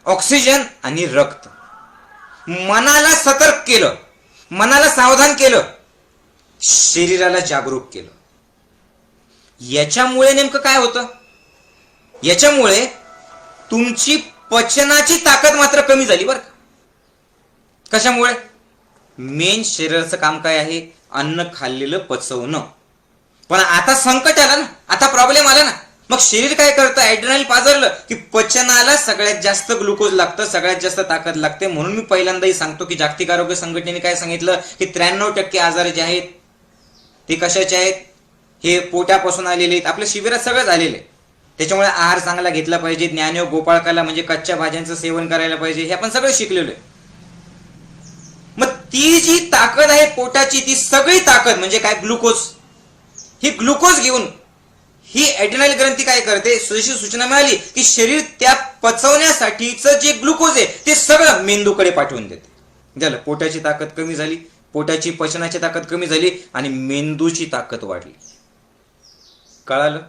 [SPEAKER 1] ऑक्सिजन आणि रक्त. मनाला सतर्क केलं, मनाला सावधान केलं, शरीराला जागरूक केलं. याच्यामुळे नेमकं काय होतं? याच्यामुळे तुमची पचनाची ताकद मात्र कमी झाली बरं का. कशामुळे? मेन शरीराचं काम काय आहे? अन्न खाल्लेलं पचवणं. पण आता संकट आलं ना, आता प्रॉब्लेम आला ना, मग शरीर काय करतं? ॲड्रेनालिन पाजरलं की पचनाला सगळ्यात जास्त ग्लुकोज लागतं, सगळ्यात जास्त ताकद लागते. म्हणून मी पहिल्यांदाही सांगतो की जागतिक आरोग्य संघटनेने काय सांगितलं की 93% आजार जे आहेत ते कशाचे आहेत? हे पोटापासून आलेले आहेत. आपल्या शिबिरात सगळं झालेलं आहे. त्याच्यामुळे आहार चांगला घेतला पाहिजे, ज्ञानयोग गोपाळकाला म्हणजे कच्च्या भाज्यांचं सेवन करायला पाहिजे, हे आपण सगळं शिकलेलो आहे. मग ती जी ताकद आहे पोटाची, ती सगळी ताकद म्हणजे काय? ग्लुकोज. ही ग्लुकोज घेऊन ही ॲड्रेनालिन ग्रंथी काय करते? स्वदेशी सूचना मिळाली की शरीर त्या पचवण्यासाठीचं जे ग्लुकोज आहे ते सगळं मेंदूकडे पाठवून देते. झालं, पोटाची ताकद कमी झाली, पोटाची पचनाची ताकद कमी झाली आणि मेंदूची ताकद वाढली. कळालं?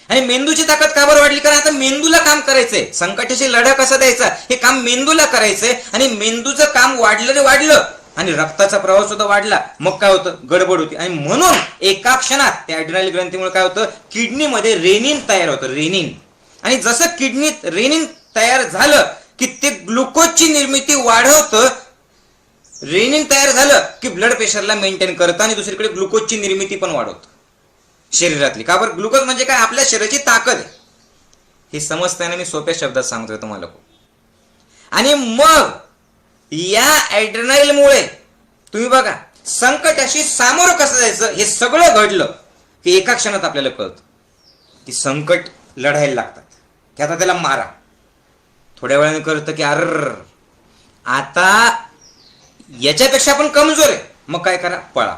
[SPEAKER 1] आणि मेंदूची ताकद का बरं वाढली? कारण आता मेंदूला काम करायचंय, संकटाशी लढा कसा द्यायचा हे काम मेंदूला करायचंय. आणि मेंदूचं काम वाढलं आणि रक्ताचा प्रवाह सुद्धा वाढला, मग काय होतं? गडबड होती. आणि म्हणून एका क्षणात त्या ॲड्रेनालिन ग्रंथीमुळे काय होतं? किडनीमध्ये रेनिन तयार होतं, रेनिन. आणि जसं किडनीत रेनिन तयार झालं की ते ग्लुकोजची निर्मिती वाढवतं. रेनिन तयार झालं की ब्लड प्रेशरला मेंटेन करतं आणि दुसरीकडे ग्लुकोजची निर्मिती पण वाढवतं शरीरातली. का बरं? ग्लुकोज म्हणजे काय? आपल्या शरीराची ताकद आहे. हे समजताना मी सोप्या शब्दात सांगतोय तुम्हाला. आणि मग या ॲड्रेनालिनमुळे तुम्ही बघा संकटाशी सामोरं कसं जायचं हे सगळं घडलं की एका क्षणात आपल्याला कळतं की संकट लढायला लागतात की आता त्याला मारा. थोड्या वेळाने कळतं की अर आता याच्यापेक्षा आपण कमजोर आहे, मग काय करा? पळा.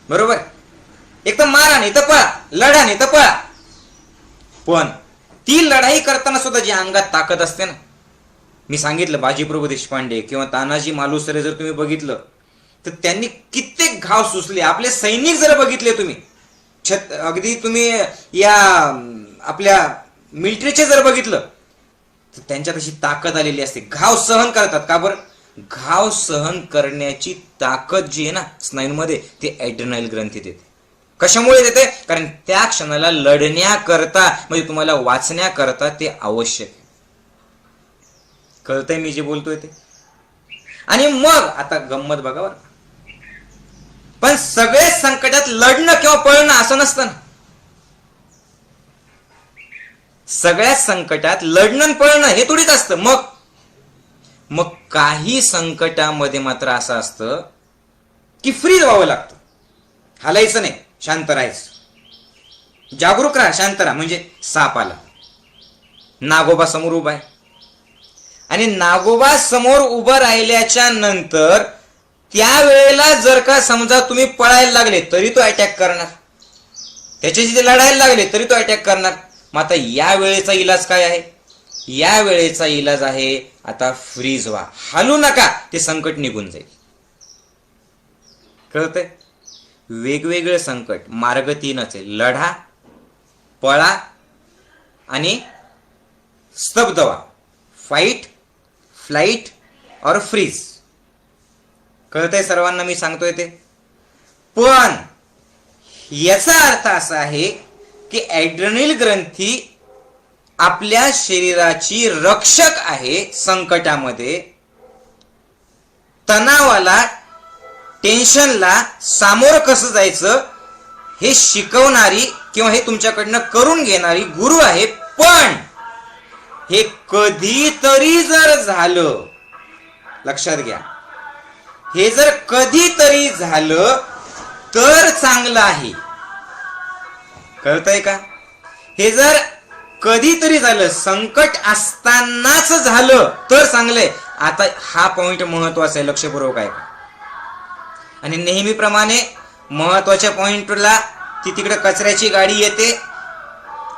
[SPEAKER 1] बरोबर? एक तर मारा नाही तर पळा, लढा नाही तर पळा. पण ती लढाई करताना सुद्धा जी अंगात ताकद असते ना, मी सांगितलं बाजीप्रभू देशपांडे किंवा तानाजी मालुसरे जर तुम्ही बघितलं तर त्यांनी कित्येक घाव सुचले. आपले सैनिक जर बघितले तुम्ही, अगदी तुम्ही या आपल्या मिलिटरीचे जर बघितलं तर त्यांच्यात अशी ताकद आलेली असते. घाव सहन करतात. का बरं? घाव सहन करण्याची ताकद जी आहे ना स्नायूंमध्ये, ते ॲड्रेनालिन ग्रंथी देते. कशामुळे देते? कारण त्या क्षणाला लढण्याकरता म्हणजे तुम्हाला वाचण्याकरता ते आवश्यक आहे. कळतंय मी जे बोलतोय ते? आणि मग आता गंमत बघा बरं, पण सगळे संकटात लढणं किंवा पळणं असं नसतं ना. सगळ्या संकटात लढणं पळणं हे थोडीच असतं. मग काही संकटामध्ये मात्र असं असतं की फ्रीज व्हावं लागतं, हालायचं नाही, शांत राहायचं, जागरूक राहा, शांत राहा. म्हणजे साप आला, नागोबा समोर उभा आहे आणि नागोबा समोर उभं राहिल्याच्या नंतर त्यावेळेला जर का समजा तुम्ही पळायला लागले तरी तो अटॅक करणार, त्याच्याशी ते लढायला लागले तरी तो अटॅक करणार. मग आता या वेळेचा इलाज काय आहे? या वेळेचा इलाज आहे आता फ्रीज व्हा, हालू नका, ते संकट निघून जाईल. कळतंय? वेगवेगळे संकट, मार्ग तीनच आहे: लढा, पळा आणि स्तब्ध व्हा. फाईट, फ्लाईट और फ्रीज. कळतंय सर्वांना मी सांगतोय ते? पण याचा अर्थ असा आहे की ॲड्रेनल ग्रंथी आपल्या शरीराची रक्षक आहे. संकटामध्ये, तणावाला, टेन्शनला सामोरं कसं जायचं हे शिकवणारी किंवा हे तुमच्याकडनं करून घेणारी गुरु आहे. पण हे कधीतरी जर झालं, लक्षात घ्या, हे जर कधीतरी झालं तर चांगलं आहे. कळतंय का? हे जर कधीतरी झालं, संकट असतानाच झालं तर चांगलंय. आता हा पॉइंट महत्वाचा आहे, लक्षपूर्वक आहे. आणि नेहमीप्रमाणे महत्वाच्या पॉइंटला ती तिकडे कचऱ्याची गाडी येते,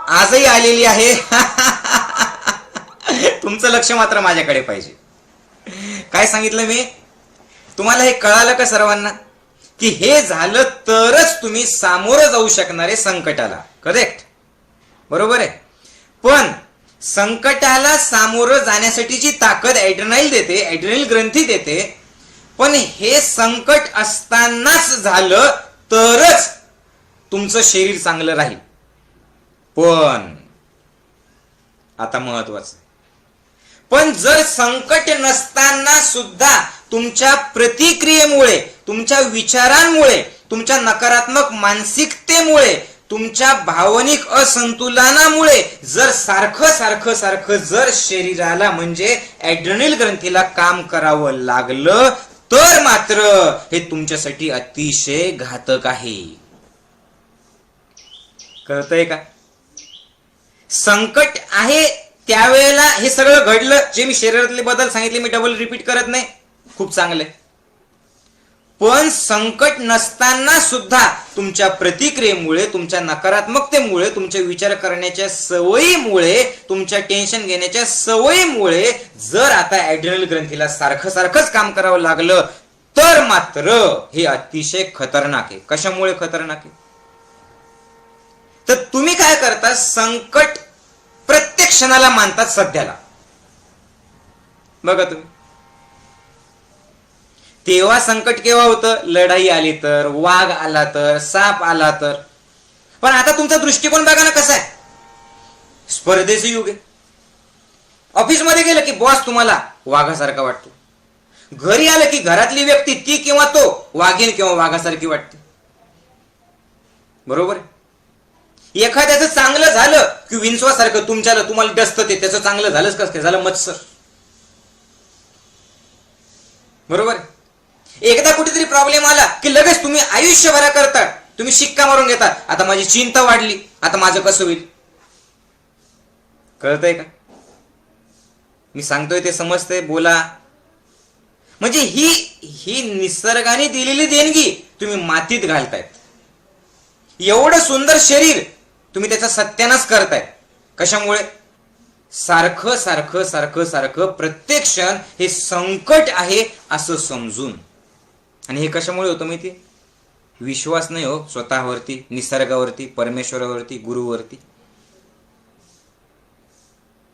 [SPEAKER 1] आजही आलेली आहे. तुमचं लक्ष मात्र माझ्याकडे पाहिजे. काय सांगितलं मी तुम्हाला? हे कळालं का सर्वांना? की हे झालं तरच तुम्ही सामोरं जाऊ शकणार आहे संकटाला. करेक्ट, बरोबर आहे. पण संकटाला सामोरं जाण्यासाठीची ताकद ॲड्रेनल देते, ॲड्रेनल ग्रंथी देते. पण हे संकट असतानाच झालं तरच तुमचं शरीर चांगलं राहील. पण आता महत्वाचं, पण जर संकट नसताना सुद्धा तुमच्या प्रतिक्रियेमुळे, तुमच्या विचारांमुळे, तुमच्या नकारात्मक मानसिकतेमुळे, तुमच्या भावनिक असंतुलनामुळे जर सारखं जर शरीराला म्हणजे ॲड्रेनल ग्रंथीला काम करावं लागलं तर मात्र हे तुमच्यासाठी अतिशय घातक आहे. कळतंय का? संकट आहे त्यावेळेला हे सगळं घडलं. जे मी शरीरातले बदल सांगितले मी डबल रिपीट करत नाही, खूप चांगले. पण संकट नसताना सुद्धा तुमच्या प्रतिक्रियेमुळे, तुमच्या नकारात्मकतेमुळे, तुमच्या विचार करण्याच्या सवयीमुळे, तुमच्या टेन्शन घेण्याच्या सवयीमुळे जर आता ॲड्रेनल ग्रंथीला सारखंच काम करावं लागलं तर मात्र हे अतिशय खतरनाक आहे. कशामुळे खतरनाक आहे? तर तुम्ही काय करता? संकट प्रत्येक क्षणाला मानतात सध्याला. बघा तुम्ही, तेव्हा संकट केव्हा होतं? लढाई आली तर, वाघ आला तर, साप आला तर. पण आता तुमचा दृष्टिकोन बघा ना कसा आहे. स्पर्धेचं युग आहे. ऑफिसमध्ये गेलं की बॉस तुम्हाला वाघासारखा वाटतो. घरी आलं की घरातली व्यक्ती ती किंवा तो वाघीण किंवा वाघासारखी वाटते. बरोबर? एखाद्याचं चांगलं झालं की विंचवासारखं तुम्हाला डसतं ते. त्याचं चांगलं झालंच कसं काय? झालं मत्सर. बरोबर? एकदा कुठेतरी प्रॉब्लेम आला की लगेच तुम्ही आयुष्यभरा करता, तुम्ही शिक्का मारून घेता, आता माझी चिंता वाढली, आता माझं कसं होईल. कळतंय का? मी सांगतोय ते समजतंय? बोला. म्हणजे ही निसर्गाने दिलेली देणगी तुम्ही मातीत घालतायत. एवढं सुंदर शरीर तुम्ही त्याचा सत्यानाश करताय. कशामुळे? सारखं प्रत्येक क्षण हे संकट आहे असं समजून. आणि हे कशामुळे होतं माहिती? विश्वास नाही हो स्वतःवरती, निसर्गावरती, परमेश्वरावरती, गुरुवरती.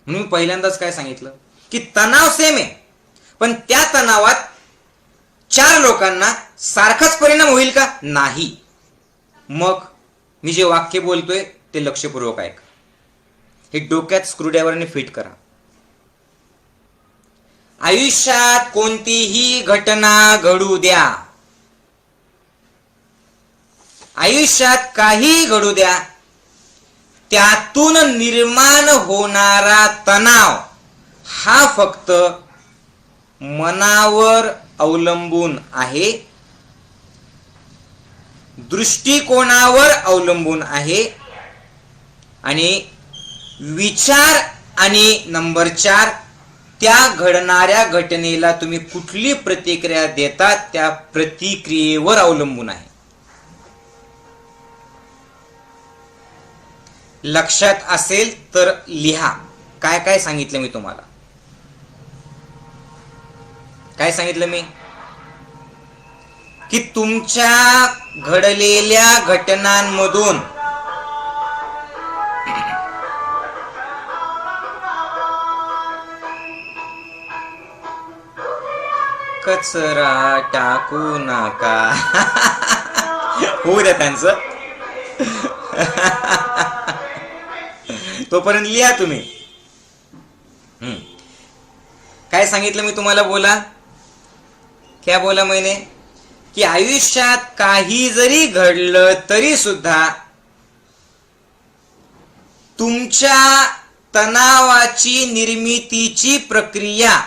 [SPEAKER 1] म्हणून पहिल्यांदाच काय सांगितलं की तणाव सेम आहे, पण त्या तणावात 4 लोकांना सारखाच परिणाम होईल का? नाही. मग मी जे वाक्य बोलतोय ते लक्षपूर्वक ऐका. हे डोक्यात स्क्रूड्रायव्हरने फिट करा. आयुष्यात कोणतीही घटना घडू द्या, आयुष्यात काही घडू द्या, त्यातून निर्माण होणारा तणाव हा फक्त मनावर अवलंबून आहे, दृष्टिकोनावर अवलंबून आहे. आणि विचार आणि नंबर 4 त्या घडणाऱ्या घटनेला तुम्ही कुठली प्रतिक्रिया देता त्या प्रतिक्रियेवर अवलंबून आहे. लक्षात असेल तर लिहा. काय काय सांगितलं मी तुम्हाला? काय सांगितलं मी? की तुमच्या घडलेल्या घटनांमधून कचरा टाकू नका. होऊ द्या त्यांचं. तोपर्यंत लिहा तुम्ही. काय सांगितलं मी तुम्हाला? बोला. क्या बोला मैंने? की आयुष्यात काही जरी घडलं तरी सुद्धा तुमच्या तणावाची निर्मितीची प्रक्रिया,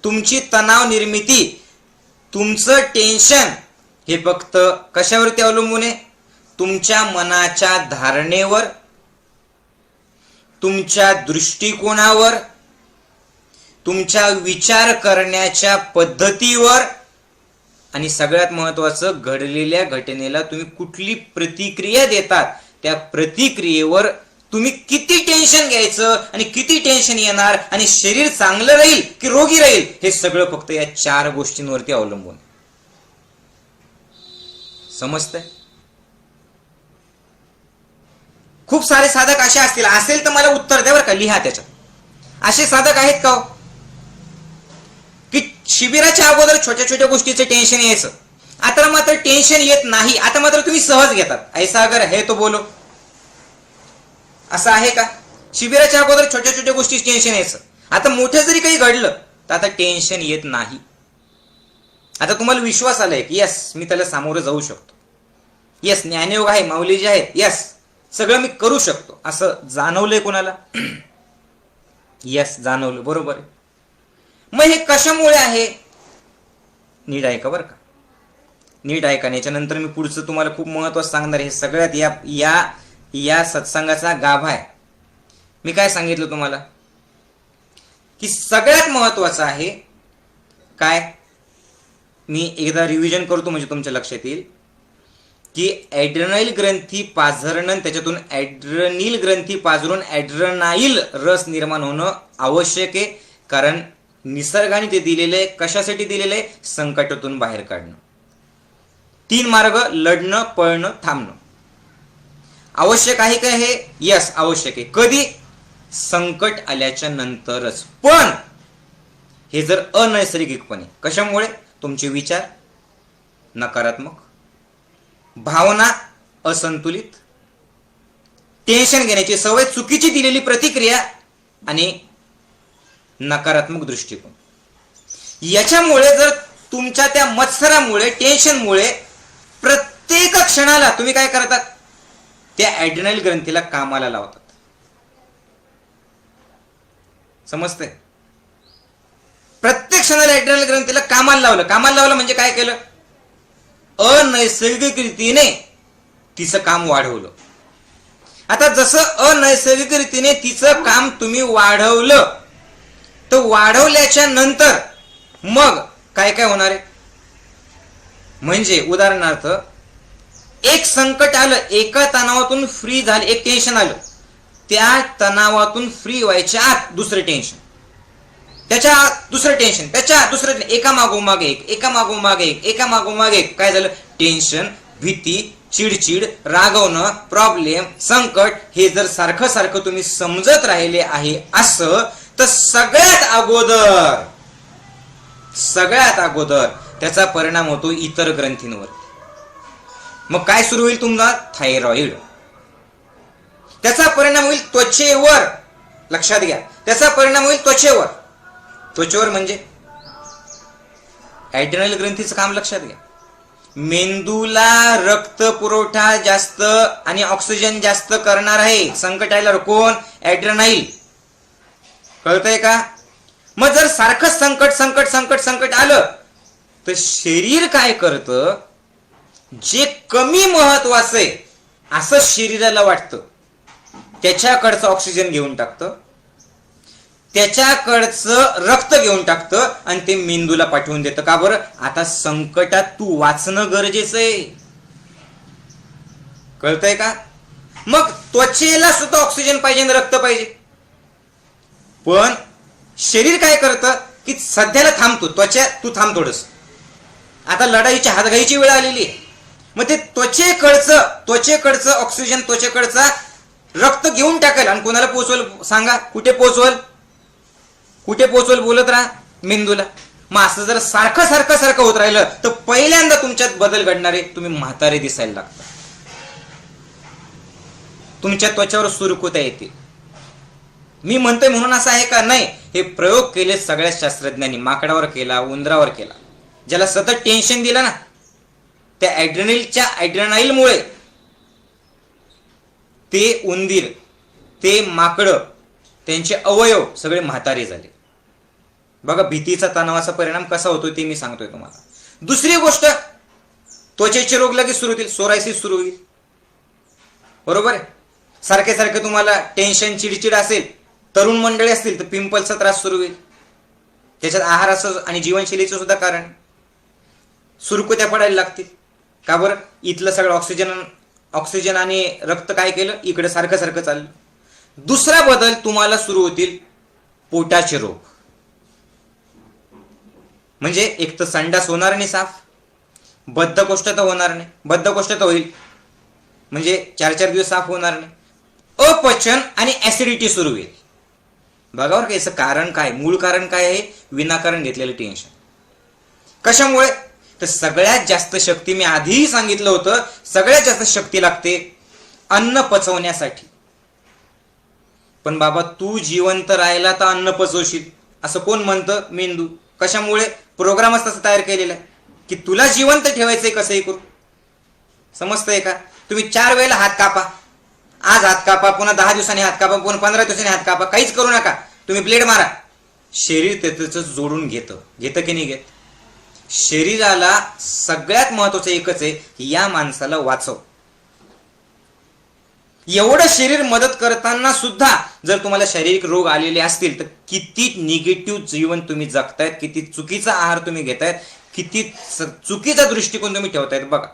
[SPEAKER 1] तुमची तणाव निर्मिती, तुमचं टेन्शन हे फक्त कशावरती अवलंबून आहे? तुमच्या मनाच्या धारणेवर, तुमच्या दृष्टिकोनावर, तुमच्या विचार करण्याच्या पद्धतीवर, आणि सगळ्यात महत्वाचं घडलेल्या घटनेला तुम्ही कुठली प्रतिक्रिया देतात त्या प्रतिक्रियेवर तुम्ही किती टेन्शन घ्यायचं आणि किती टेन्शन येणार आणि शरीर चांगलं राहील की रोगी राहील हे सगळं फक्त या 4 गोष्टींवरती अवलंबून. समजतंय? खूप सारे साधक असे असेल तर मला उत्तर द्या बरं का, लिहा त्याच्यात. असे साधक आहेत का की शिबिराच्या अगोदर छोट्या छोट्या गोष्टीचं टेन्शन यायचं, आता मात्र टेन्शन येत नाही, आता मात्र तुम्ही सहज घेतात? ऐसा अगर है तो बोलो. असं आहे का? शिबिराच्या अगोदर छोट्या छोट्या गोष्टीचं टेन्शन यायचं, आता मोठं जरी काही घडलं तर आता टेन्शन येत नाही. आता तुम्हाला विश्वास आलाय की यस मी त्याला सामोरं जाऊ शकतो, यस ज्ञानयोग आहे, माऊली जे आहेत, यस सगळं मी करू शकतो, असं जाणवलंय कोणाला? यस जाणवलं, बरोबर आहे. मग हे कशामुळे आहे? नीट ऐका बरं का, नीट ऐका. याच्यानंतर मी पुढचं तुम्हाला खूप महत्वाचं सांगणार. हे सगळ्यात या सत्संगाचा गाभा आहे. मी काय सांगितलं तुम्हाला की सगळ्यात महत्वाचं आहे काय? मी एकदा रिव्हिजन करतो म्हणजे तुमच्या लक्षात येईल की ॲड्रेनाईल ग्रंथी पाझरणं, त्याच्यातून ॲड्रेनाईल ग्रंथी पाझरून ॲड्रेनाईल रस निर्माण होणं आवश्यक आहे. कारण निसर्गाने ते दिलेलं आहे. कशासाठी दिलेलं आहे? संकटातून बाहेर काढणं. 3 मार्ग: लढणं, पळणं, थांबणं. आवश्यक आहे का हे? यस आवश्यक आहे. कधी? संकट आल्याच्या नंतरच. पण हे जर अनैसर्गिकपणे, कशामुळे? तुमचे विचार नकारात्मक, भावना असंतुलित, टेन्शन घेण्याची सवय, चुकीची दिलेली प्रतिक्रिया आणि नकारात्मक दृष्टिकोन, याच्यामुळे जर तुमच्या त्या मत्सरामुळे, टेन्शनमुळे प्रत्येक क्षणाला तुम्ही काय करतात? त्या ॲड्रेनाईल ग्रंथीला कामाला लावतात. समजतंय? प्रत्येक क्षणाला ॲड्रेनाईल ग्रंथीला कामाला लावलं. कामाला लावलं म्हणजे काय केलं? अनैसर्गिक रीतीने तिचं काम वाढवलं. आता जसं अनैसर्गिक रीतीने तिचं काम तुम्ही वाढवलं तर वाढवल्याच्या नंतर मग काय काय होणार आहे? म्हणजे उदाहरणार्थ एक संकट आलं, एका तणावातून फ्री झालं, एक टेन्शन आलं, त्या तणावातून फ्री व्हायच्या आत दुसरं टेन्शन, त्याच्या दुसरं टेन्शन, त्याच्या दुसरं, एका मागोमाग एक, एका मागोमाग एक, एका मागोमाग एक. काय झालं? टेन्शन, भीती, चिडचिड, रागवणं, प्रॉब्लेम, संकट हे जर सारखं सारखं तुम्ही समजत राहिले आहे असं, तर सगळ्यात अगोदर त्याचा परिणाम होतो इतर ग्रंथींवर. मग काय सुरू होईल? तुमचा थायरॉइड. त्याचा परिणाम होईल त्वचेवर. लक्षात घ्या, त्याचा परिणाम होईल त्वचेवर. त्वचेवर म्हणजे ॲड्रेनाईल ग्रंथीचं काम लक्षात घ्या. मेंदूला रक्त पुरवठा जास्त आणि ऑक्सिजन जास्त करणार आहे संकट आल्यावर. कोण? ॲड्रेनाईल. कळतंय का? मग जर सारखं संकट संकट संकट संकट आलं तर शरीर काय करतं? जे कमी महत्वाचं आहे असं शरीराला वाटतं त्याच्याकडचं ऑक्सिजन घेऊन टाकतं, त्याच्याकडचं रक्त घेऊन टाकतं आणि ते मेंदूला पाठवून देतं. का बरं? आता संकटात तू वाचणं गरजेचं आहे. कळतंय का? मग त्वचेला सुद्धा ऑक्सिजन पाहिजे, रक्त पाहिजे. पण शरीर काय करतं की सध्याला थांबतो. त्वचा तू थांब थोडस, आता लढाईची हातघाईची वेळ आलेली आहे. मग ते त्वचेकडचं ऑक्सिजन, त्वचेकडचा रक्त घेऊन टाकेल आणि कोणाला पोहोचवल? सांगा, कुठे पोहोचवल? कुठे पोहोचवल? बोलत राहा, मेंदूला. मग असं जर सारखं सारखं सारखं होत राहिलं तर पहिल्यांदा तुमच्यात बदल घडणारे, तुम्ही म्हातारे दिसायला लागता, तुमच्या त्वचेवर सुरकुत्या येतील, मी म्हणतोय म्हणून असं आहे का? नाही. हे प्रयोग केले सगळ्या शास्त्रज्ञांनी. माकडावर केला, उंदरावर केला. ज्याला सतत टेन्शन दिलं ना, त्या ॲड्रेनाईलमुळे ते उंदीर, ते माकडं, त्यांचे अवयव सगळे म्हातारे झाले. बघा भीतीचा, तणावाचा परिणाम कसा होतो ते मी सांगतोय तुम्हाला. दुसरी गोष्ट, त्वचेचे रोग लगेच सुरू होतील. सोरायसिस सुरू होईल. बरोबर आहे. सारखे सारखे तुम्हाला टेन्शन, चिडचिड असेल, तरुण मंडळी असतील तर पिंपल्सचा त्रास सुरू होईल. त्याच्यात आहाराचं आणि जीवनशैलीचं सुद्धा कारण. सुरकुत्या पडायला लागतील. का बरं? इथलं सगळं ऑक्सिजन आणि रक्त काय केलं, इकडे सारखं सारखं चाललं. दुसरा बदल तुम्हाला सुरू होतील, पोटाचे रोग. म्हणजे एक तर संडास होणार नाही साफ, बद्धकोष्ठता होणार नाही. बद्धकोष्ठता होईल म्हणजे 4-4 दिवस साफ होणार नाही. अपचन आणि ऍसिडिटी सुरू होईल. बघावर का याचं कारण काय, मूळ कारण काय आहे? विनाकारण घेतलेलं टेन्शन. कशामुळे? तर सगळ्यात जास्त शक्ती, मी आधीही सांगितलं होतं, सगळ्यात जास्त शक्ती लागते अन्न पचवण्यासाठी. पण बाबा तू जिवंत राहिला तर अन्न पचवशील असं कोण म्हणतं? मेंदू. कशामुळे? प्रोग्रामच तसं तयार केलेला आहे की तुला जिवंत ठेवायचंय कसंही करू. समजतंय का? तुम्ही 4 वेळेला हात कापा. आज हात कापा, पुन्हा 10 दिवसांनी हात कापा, पुन्हा 15 दिवसांनी हात कापा, काहीच करू नका. तुम्ही ब्लेड मारा. शरीर त्याचं जोडून घेतं की नाही घेत? शरीराला सगळ्यात महत्वाचं एकच आहे की या माणसाला वाचव. एवढं शरीर मदत करताना सुद्धा जर तुम्हाला शारीरिक रोग आलेले असतील तर किती निगेटिव्ह जीवन तुम्ही जगतायत, किती चुकीचा आहार तुम्ही घेतायत, किती चुकीचा दृष्टिकोन तुम्ही ठेवतायत बघा.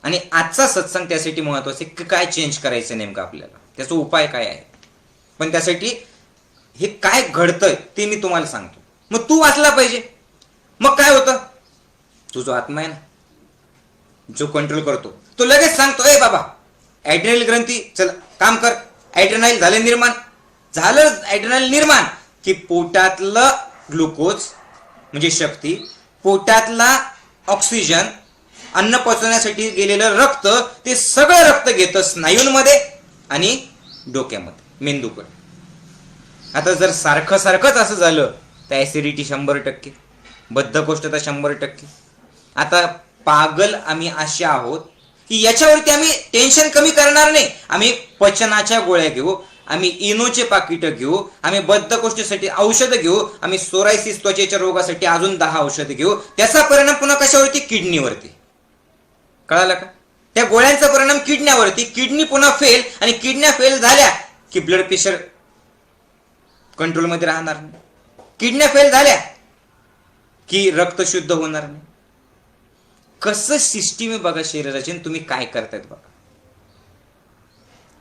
[SPEAKER 1] आणि आजचा सत्संग त्यासाठी महत्वाचा आहे की काय चेंज करायचं नेमकं आपल्याला, त्याचा उपाय काय आहे. पण त्यासाठी हे काय घडतंय ते मी तुम्हाला सांगतो. मग तू वाचला पाहिजे. मग काय होतं? तुझा आत्मा आहे ना, जो कंट्रोल करतो, तो लगेच सांगतो, ए बाबा ॲड्रेनाल ग्रंथी चल काम कर. ॲड्रेनाल झालं निर्माण. ॲड्रेनाल निर्माण की पोटातलं ग्लुकोज म्हणजे शक्ती, पोटातला ऑक्सिजन, अन्न पचवण्यासाठी गेलेलं रक्त, ते सगळं रक्त घेतं स्नायूंमध्ये आणि डोक्यामध्ये, मेंदूकडे. आता जर सारखं सारखंच असं झालं तर ऍसिडिटी 100%, बद्धकोष्ठता 100%. आता पागल आम्ही असे आहोत की याच्यावरती आम्ही टेन्शन कमी करणार नाही. आम्ही पचनाच्या गोळ्या घेऊ, आम्ही इनोचे पाकिट घेऊ, आम्ही बद्धकोष्ठतेसाठी औषधं घेऊ, आम्ही सोरायसिस त्वचेच्या रोगासाठी अजून 10 औषधं घेऊ. त्याचा परिणाम पुन्हा कशावरती? किडनीवरती. कळालं का? त्या गोळ्यांचा परिणाम किडण्यावरती. किडनी पुन्हा फेल, आणि किडन्या फेल झाल्या की ब्लड प्रेशर कंट्रोलमध्ये राहणार नाही. किडन्या फेल झाल्या की रक्त शुद्ध होणार नाही. कसं सिस्टीम आहे बघा शरीराची, तुम्ही काय करतायत बघा.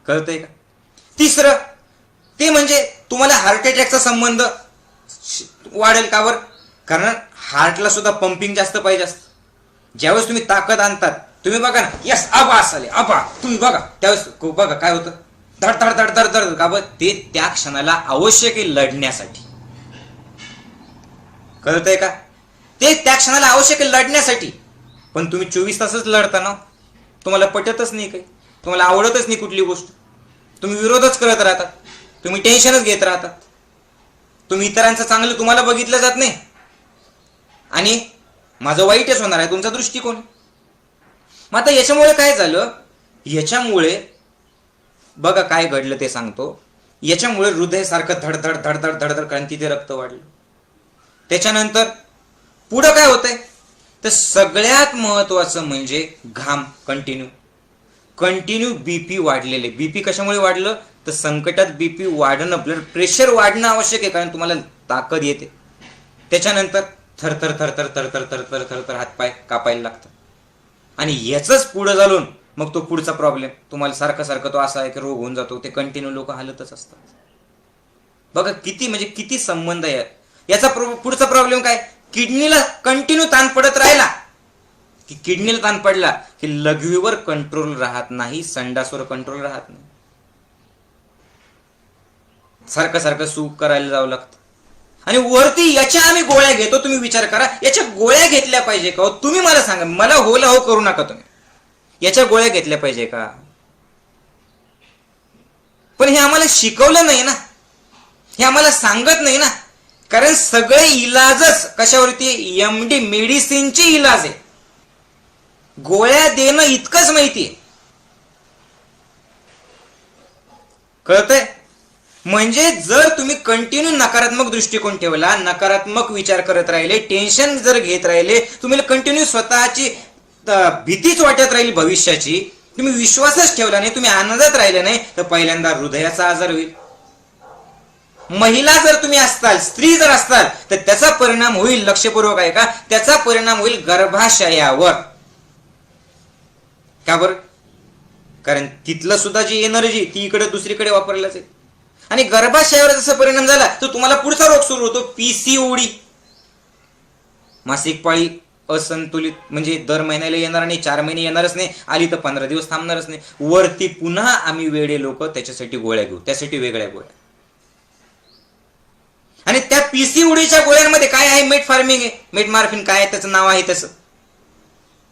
[SPEAKER 1] कळतंय का? तिसरं ते म्हणजे तुम्हाला हार्ट अटॅकचा संबंध वाढेल. का बरं? कारण हार्टला सुद्धा पंपिंग जास्त पाहिजे असतं. ज्यावेळेस तुम्ही ताकद आणतात, तुम्ही बघा ना, यस आबा असाले आबा, तुम्ही बघा त्यावेळेस बघा काय होतं, धड धड धड धड धड. का बरं? ते त्या क्षणाला आवश्यक आहे लढण्यासाठी. कळतंय का? ते त्या क्षणाला आवश्यक आहे लढण्यासाठी. पण तुम्ही 24 तासच लढता ना, तुम्हाला पटतच नाही काही, तुम्हाला आवडतच नाही कुठली गोष्ट, तुम्ही विरोधच करत राहतात, तुम्ही टेन्शनच घेत राहतात, तुम्ही इतरांचं चांगलं तुम्हाला बघितलं जात नाही, आणि माझं वाईटच होणार आहे तुमचा दृष्टिकोन. मग आता याच्यामुळे काय झालं? याच्यामुळे बघा काय घडलं ते सांगतो. याच्यामुळे हृदय सारखं धडधड धडधड धडधड, कारण तिथे रक्त वाढलं. त्याच्यानंतर पुढं काय होतंय? तर सगळ्यात महत्वाचं म्हणजे घाम कंटिन्यू बीपी वाढलेले. बीपी कशामुळे वाढलं? तर संकटात बीपी वाढणं, ब्लड प्रेशर वाढणं आवश्यक आहे, कारण तुम्हाला ताकद येते. त्याच्यानंतर थरथर थरथर थरथर थरथर थरथर हातपाय कापायला लागतात. आणि याच पुढं झालं मग तो पुढचा प्रॉब्लेम तुम्हाला सारखं सारखं तो असा आहे की रोग होऊन जातो. ते कंटिन्यू लोक हालतच असतात. बघा किती म्हणजे किती संबंध आहे याचा. पुढचा प्रॉब्लेम काय? किडनीला कंटिन्यू ताण पडत राहिला की किडनीला ताण पडला की लघवीवर कंट्रोल राहत नाही, संडासवर कंट्रोल राहत नाही, सारखं सारखं सूप करायला जावं लागतं. आणि वरती याच्या आम्ही गोळ्या घेतो. तुम्ही विचार करा, याच्या गोळ्या घेतल्या पाहिजे का? तुम्ही मला सांगा, मला होला हो करू नका तुम्ही. याच्या गोळ्या घेतल्या पाहिजे का? पण हे आम्हाला शिकवलं नाही ना, हे आम्हाला सांगत नाही ना. कारण सगळे इलाजच कशावरती? MD मेडिसिनची इलाज आहे. गोळ्या देणं इतकंच माहितीये. कळतंय? म्हणजे जर तुम्ही कंटिन्यू नकारात्मक दृष्टिकोन ठेवला, नकारात्मक विचार करत राहिले, टेन्शन जर घेत राहिले, तुम्हाला कंटिन्यू स्वतःची भीतीच वाटत राहील भविष्याची, तुम्ही विश्वासच ठेवला नाही, तुम्ही आनंदात राहिले नाही, तर पहिल्यांदा हृदयाचा आजार होईल. महिला जर तुम्ही असताल, स्त्री जर असताल, तर त्याचा परिणाम होईल, लक्षपूर्वक आहे का, त्याचा परिणाम होईल गर्भाशयावर. का बरं? कारण तिथलं सुद्धा जी एनर्जी ती इकडे दुसरीकडे वापरला जाईल. आणि गर्भाशयावर जसा परिणाम झाला तर तुम्हाला पुढचा रोग सुरू होतो, PCOD. मासिक पाळी असंतुलित, म्हणजे दर महिन्याला येणार नाही, 4 महिने येणारच नाही, आली तर 15 दिवस थांबणारच नाही. वरती पुन्हा आम्ही वेडे लोक त्याच्यासाठी गोळ्या घेऊ, त्यासाठी वेगळ्या गोळ्या. आणि त्या PCODच्या गोळ्यांमध्ये काय आहे? मेटफॉर्मिन आहे, मेटमॉर्फिन काय आहे, त्याचं नाव आहे तसं.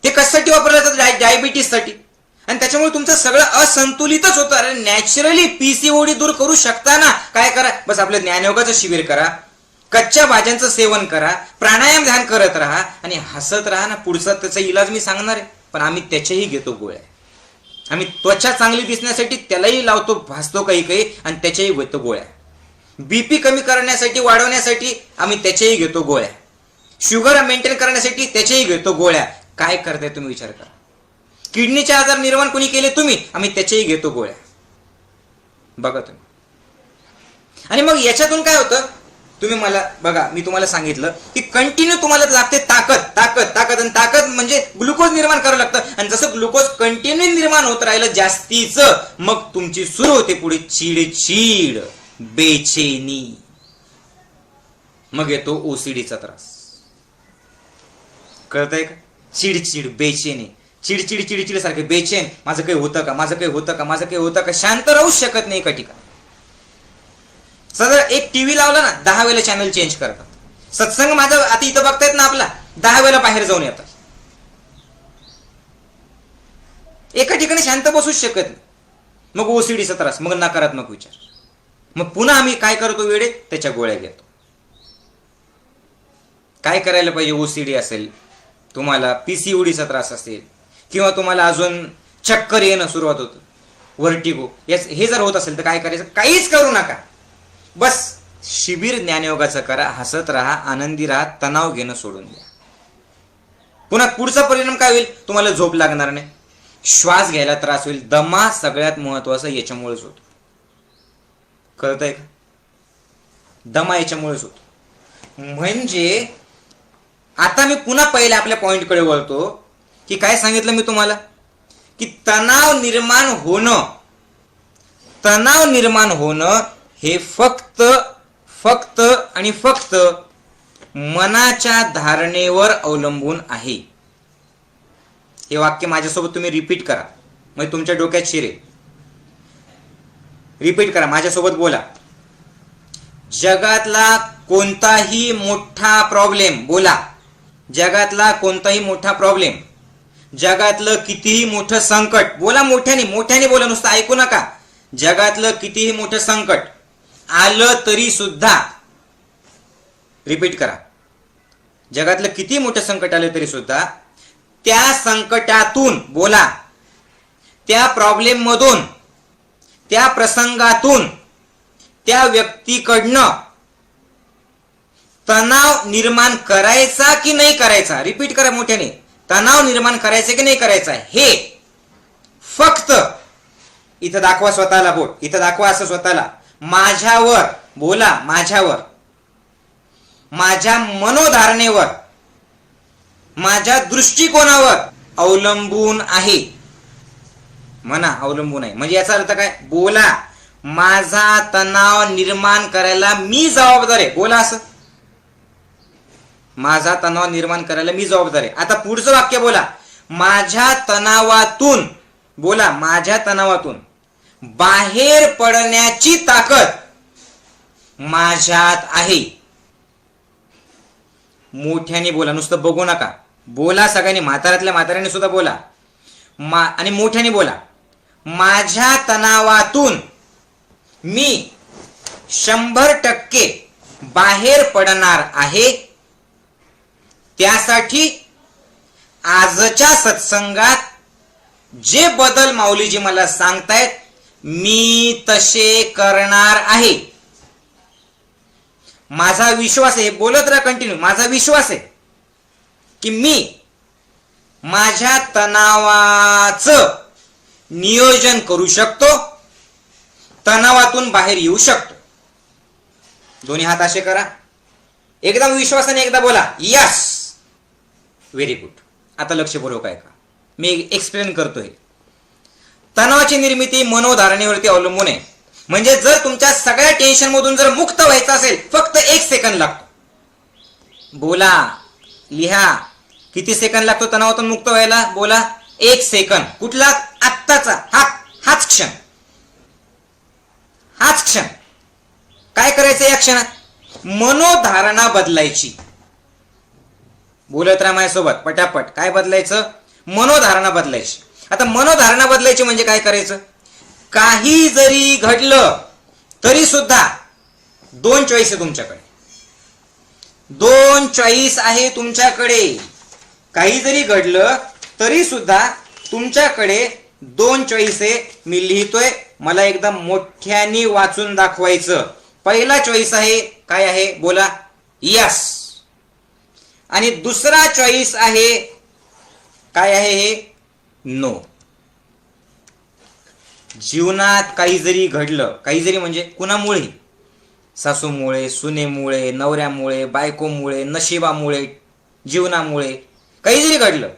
[SPEAKER 1] ते कशासाठी वापरलं जातं? डायबिटीससाठी. आणि त्याच्यामुळे तुमचं सगळं असंतुलितच होतं. अरे नॅचरली PCOD दूर करू शकता ना, काय करा? बस आपलं ज्ञानयोगाचं शिबिर करा, कच्च्या भाज्यांचं सेवन करा, प्राणायाम ध्यान करत राहा आणि हसत राहा ना. पुढचा त्याचा इलाज मी सांगणार आहे, पण आम्ही त्याच्याही घेतो गोळ्या. आम्ही त्वचा चांगली दिसण्यासाठी त्यालाही लावतो, भासतो काही काही, आणि त्याच्याही घेतो गोळ्या. BP कमी करण्यासाठी, वाढवण्यासाठी आम्ही त्याच्याही घेतो गोळ्या. शुगर मेंटेन करण्यासाठी त्याच्याही घेतो गोळ्या. काय करताय तुम्ही विचार करा. किडनीचे आजार निर्माण कोणी केले? तुम्ही. आम्ही त्याच्याही घेतो गोळ्या. बघा तुम्ही. आणि मग याच्यातून काय होतं? तुम्ही मला बघा, मी तुम्हाला सांगितलं की कंटिन्यू तुम्हाला लागते ताकद, ताकद, ताकद. आणि ताकद म्हणजे ग्लुकोज निर्माण करावं लागतं. आणि जसं ग्लुकोज कंटिन्यू निर्माण होत राहिलं जास्तीचं, मग तुमची सुरू होते पुढे चिडचिड, बेचैनी, मग येतो OCDचा त्रास. कळतंय का? चिडचिड, बेचैनी, चिडचिड, चिडचिड सारखे, बेचैन, माझं काही होतं का, माझं काही होतं का, माझं काही होतं का, शांत राहूच शकत नाही एका ठिकाणी. सदर एक टीव्ही लावला ना, 10 वेळेला चॅनल चेंज करतात. सत्संग माझा आता इथं बघतायत ना आपला, 10 वेळेला बाहेर जाऊन येतात. एका ठिकाणी शांत बसूच शकत नाही. मग OCDचा त्रास, मग नकारात्मक विचार, मग पुन्हा आम्ही काय करतो? वेळेत त्याच्या गोळ्या घेतो. काय करायला पाहिजे? OCD असेल, तुम्हाला PCODचा त्रास असेल, किंवा तुम्हाला अजून चक्कर येणं सुरुवात होतं, व्हर्टिगो, हे जर होत असेल तर काय करायचं? काहीच करू नका. बस शिबिर ज्ञानयोगाचं करा, हसत राहा, आनंदी राहा, तणाव घेणं सोडून द्या. पुन्हा पुढचा परिणाम काय होईल? तुम्हाला झोप लागणार नाही, श्वास घ्यायला त्रास होईल, दमा सगळ्यात महत्वाचं याच्यामुळेच होतो. कळतंय का? दमा याच्यामुळेच होतो. म्हणजे आता मी पुन्हा पहिले आपल्या पॉइंटकडे वळतो की काय सांगितलं मी तुम्हाला? की तणाव निर्माण होणं हे फक्त आणि फक्त मनाच्या धारणेवर अवलंबून आहे. हे वाक्य माझ्यासोबत तुम्ही रिपीट करा, म्हणजे तुमच्या डोक्यात शिरेल. रिपीट करा, माझ्यासोबत बोला. जगातला कोणताही मोठा प्रॉब्लेम, बोला, जगातला कोणताही मोठा प्रॉब्लेम, जगातलं कितीही मोठं संकट, बोला मोठ्याने, मोठ्याने बोला, नुसतं ऐकू नका. जगातलं कितीही मोठं संकट आलं तरी सुद्धा, रिपीट करा, जगातलं किती मोठं संकट आलं तरी सुद्धा त्या संकटातून, बोला, त्या प्रॉब्लेम मधून, त्या प्रसंगातून, त्या व्यक्तीकडनं तणाव निर्माण करायचा की नाही करायचा? रिपीट करा मोठ्याने. तणाव निर्माण करायचा की नाही करायचा, हे फक्त इथं दाखवा स्वतःला, बोट इथं दाखवा असं स्वतःला, माझ्यावर, बोला, माझ्यावर, माझ्या मनोधारणेवर, माझ्या दृष्टिकोनावर अवलंबून आहे. म्हणा अवलंबून आहे, म्हणजे याचा अर्थ काय? बोला, माझा तणाव निर्माण करायला मी जबाबदार आहे. बोला असं, माझा तणाव निर्माण करायला मी जबाबदार आहे. आता पुढचं वाक्य बोला, माझ्या तणावातून, बोला, माझ्या तणावातून बाहेर पडण्याची ताकद माझ्यात आहे. मोठ्याने बोला, नुसतं बघू नका, बोला सगळ्यांनी, म्हाताऱ्यातल्या म्हाताऱ्याने सुद्धा बोला, आणि मोठ्याने बोला. माझ्या तणावातून मी 100% बाहेर पडणार आहे, त्यासाठी आजच्या सत्संगात जे बदल माऊलीजी मला सांगतायत मी तसे करणार आहे. माझा विश्वास आहे, बोलत राहा कंटिन्यू, माझा विश्वास आहे की मी माझ्या तणावाचं नियोजन करू शकतो, तणावातून बाहेर येऊ शकतो. दोन्ही हात असे करा, एकदम विश्वासाने एकदा बोला यस. Very good. आता लक्षपूर्वक ऐका, मी एक्सप्लेन करतोय. तणावाची निर्मिती मनोधारणेवरती अवलंबून आहे. म्हणजे जर तुमच्या सगळ्या टेन्शन मधून जर मुक्त व्हायचं असेल, फक्त 1 सेकंद लागतो. बोला, लिहा, किती सेकंद लागतो तणावातून मुक्त व्हायला? बोला, 1 सेकंद. कुठला? आत्ताचा, हाच क्षण, हाच क्षण. काय करायचं या क्षणात? मनोधारणा बदलायची. बोलत राहा माझ्यासोबत पटापट. काय बदलायचं? मनोधारणा बदलायची. आता मनोधारणा बदलायची म्हणजे काय करायचं? काही जरी घडलं तरी सुद्धा 2 चॉईस आहे तुमच्याकडे. 2 चॉईस आहे तुमच्याकडे. काही जरी घडलं तरी सुद्धा तुमच्याकडे 2 चॉईस आहे. मी लिहितोय, मला एकदम मोठ्याने वाचून दाखवायचं. पहिला चॉईस आहे, काय आहे? बोला, यस. आणि दुसरा चॉईस आहे, काय आहे हे? नो. जीवनात काही जरी घडलं, काही जरी म्हणजे कुणामुळे? सासूमुळे, सुनेमुळे, नवऱ्यामुळे, बायकोमुळे, नशिबामुळे, जीवनामुळे काही जरी घडलं,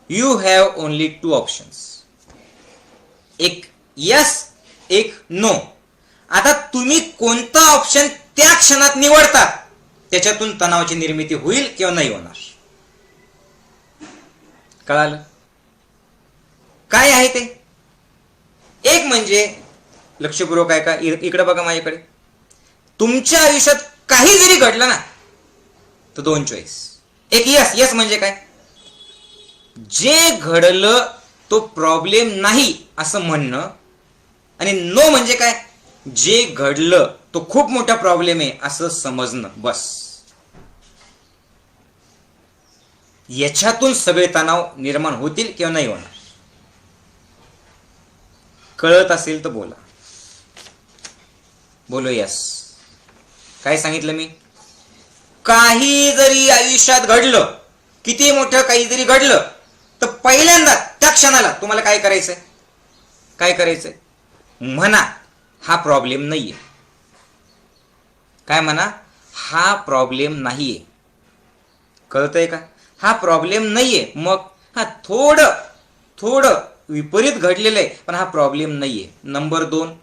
[SPEAKER 1] यू हॅव ओनली 2 ऑप्शन्स. एक यस, एक नो. आता तुम्ही कोणता ऑप्शन त्या क्षणात निवडतात त्याच्यातून तणावाची निर्मिती होईल किंवा नाही होणार. कळालं? काय आहे ते? एक म्हणजे लक्षपूर्वक आहे का, इकडे बघा माझ्याकडे. तुमच्या आयुष्यात काही जरी घडलं ना तर 2 चॉईस. एक यस. यस म्हणजे काय? जे घडलं तो प्रॉब्लेम नाही असं म्हणणं. आणि नो म्हणजे काय? जे घडलं तो खूप मोठा प्रॉब्लेम आहे असं समजणं. बस. याच्यातून सगळे तणाव निर्माण होतील किंवा नाही होणार. कळत असेल तर बोला. बोलो यस. काय सांगितलं मी? काही जरी आयुष्यात घडलं, किती मोठं काही जरी घडलं, तर पहिल्यांदा त्या क्षणाला तुम्हाला काय करायचंय? काय करायचंय? म्हणा हा प्रॉब्लेम नाहीये. काय म्हणा? हा प्रॉब्लेम नाहीये. कळतंय का? हा प्रॉब्लेम नाहीये. मग हा थोडं विपरीत घडलेलं आहे, पण हा प्रॉब्लेम नाहीये. नंबर 2,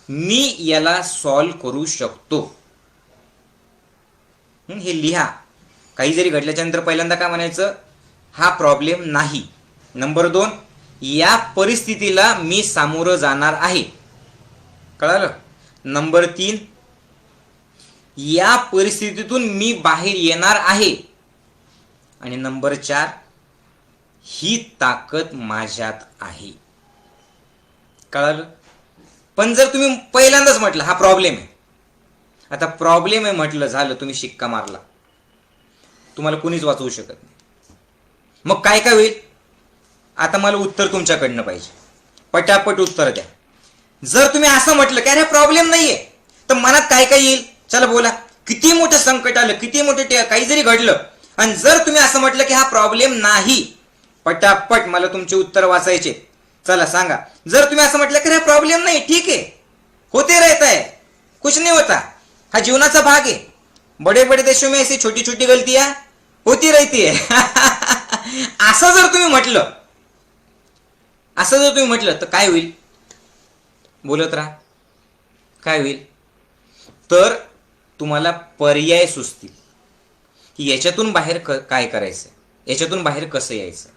[SPEAKER 1] मी याला सॉल्व्ह करू शकतो. हे लिहा. काही जरी घडल्याच्या नंतर पहिल्यांदा काय म्हणायचं? हा प्रॉब्लेम नाही. नंबर 2, या परिस्थितीला मी सामोरं जाणार आहे. कळालं? नंबर 3, या परिस्थितीतून मी बाहेर येणार आहे. आणि नंबर 4, ही ताकद माझ्यात आहे. कळालं? पण जर तुम्ही पहिल्यांदाच म्हटलं हा प्रॉब्लेम आहे, आता प्रॉब्लेम आहे म्हटलं, झालं, तुम्ही शिक्का मारला, तुम्हाला कुणीच वाचवू शकत नाही. मग काय काय होईल? आता मला उत्तर तुमच्याकडनं पाहिजे. पटापट उत्तर द्या. जर तुम्ही असं म्हटलं की अरे प्रॉब्लेम नाहीये, तर मनात काय काय येईल? चला बोला. किती मोठं संकट आलं, किती मोठं काही जरी घडलं, आणि जर तुम्ही असं म्हटलं की हा प्रॉब्लेम नाही, पटापट मला तुमचे उत्तर वाचायचे. चला सांगा. जर तुम्ही असं म्हटलं की हा प्रॉब्लेम नाही, ठीक आहे, होते रहता है, कुछ नहीं होता, हा जीवनाचा भाग आहे, बड़े बड़े देशों में ऐसी छोटी छोटी गलतियां होती रहती है. असं जर तुम्ही म्हटलं तर काय होईल? बोलत राहा. काय होईल? तर तुम्हाला पर्याय सुचतील की याच्यातून बाहेर काय करायचं, याच्यातून बाहेर कसं यायचं.